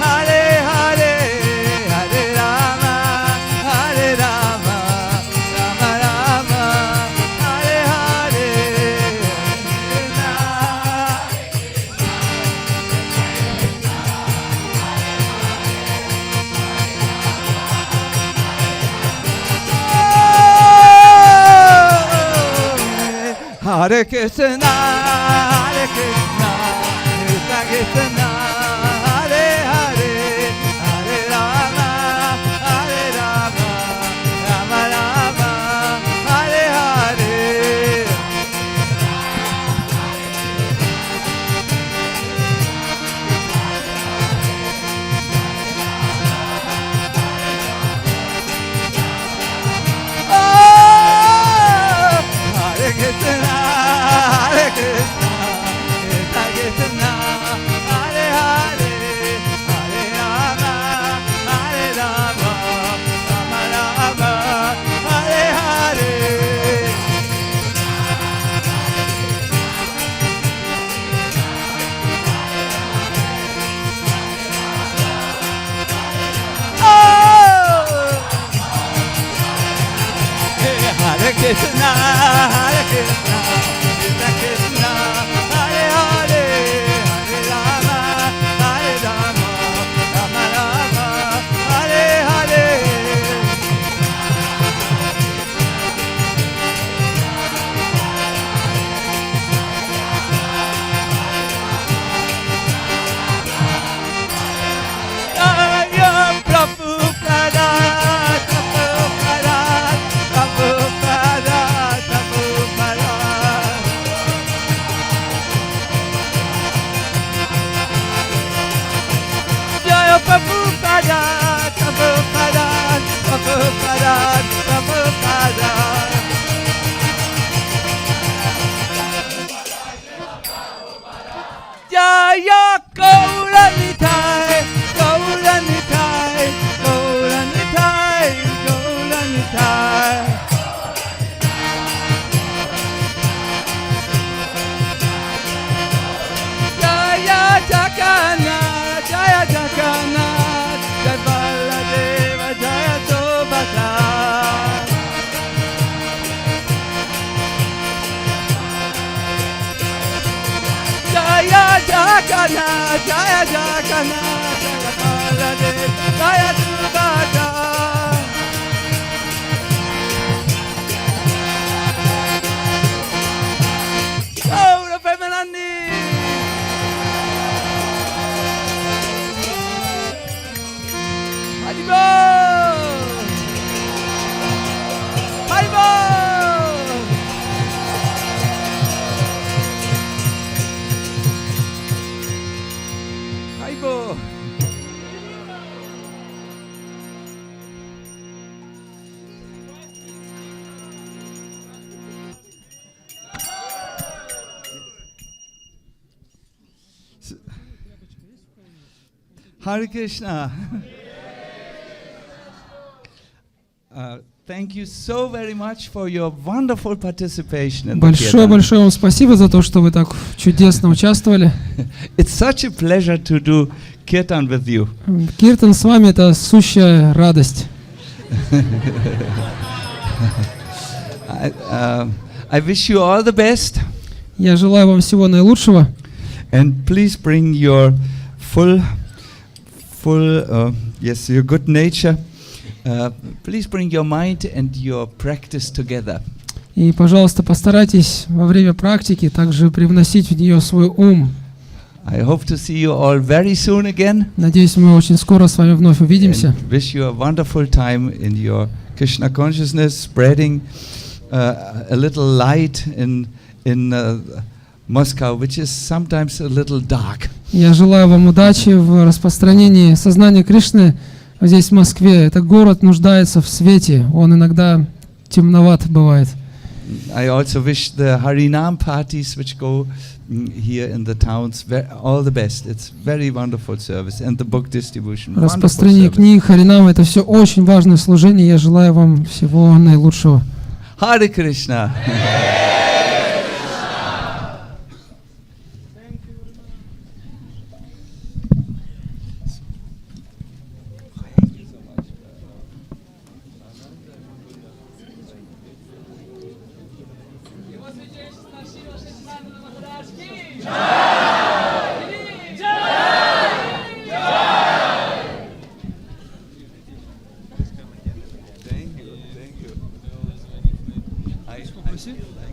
Hare Hare, Hare Rama, Hare Rama, Rama Rama, Hare Hare, Krishna. Hare Krishna, Hare Krishna, Krishna Krishna, Hare Hare, Hare Rama, Hare Rama, Rama Rama, Hare Hare. Hare Krishna, Hare Krishna, Krishna Krishna, Hare Hare, Hare Rama, Hare Rama, Rama Rama, Hare Hare. Hare Krishna, Hare Krishna, Krishna Krishna, Hare Hare, Hare Rama, Hare Rama, Rama Rama, Hare Hare. Jaya Prabhupada, Prabhupada, Prabhupada, Prabhupada. Jaya Prabhupada, Prabhupada, Prabhupada, Prabhupada. Jaya Gauranitai, Gauranitai, Gauranitai, Gauranitai. Jaya Jaka Hare Krishna. Thank you so very much for your wonderful participation in the kirtan. Большое вам спасибо за то, что вы так чудесно участвовали. It's such a pleasure to do kirtan with you. Киртан с вами — это сущая радость. I wish you all the best. Я желаю вам всего наилучшего. And please bring your yes, your good nature. Please bring your mind and your practice together. И, пожалуйста, постарайтесь во время практики также привносить в нее свой ум. I hope to see you all very soon again. Надеюсь, мы очень скоро с вами вновь увидимся. And wish you a wonderful time in your Krishna consciousness, spreading a little light in Moscow, which is sometimes a little dark. Я желаю вам удачи в распространении сознания Кришны здесь, в Москве. Этот город нуждается в свете, он иногда темноват бывает. I also wish the Harinam parties which go here in the towns all the best. It's very wonderful service, and the book distribution. Распространение книг, Харинам — это все очень важное служение. Я желаю вам всего наилучшего. Hare Krishna.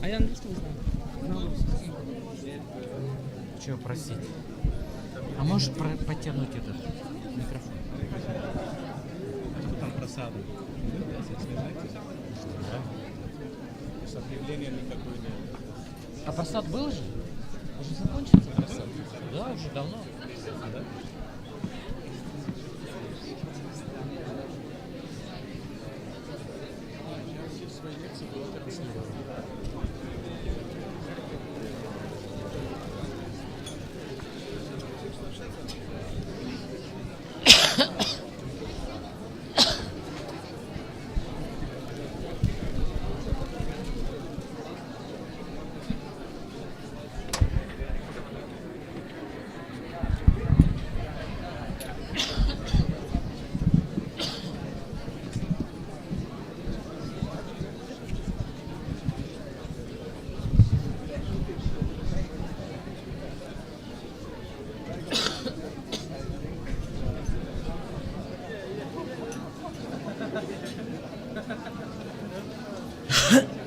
А я английский не знаю. Чего просить? А можешь подтянуть этот микрофон? Что там просада? С объявлением никакой нет. А просад был же? Уже закончился просад? Да, уже давно. Huh?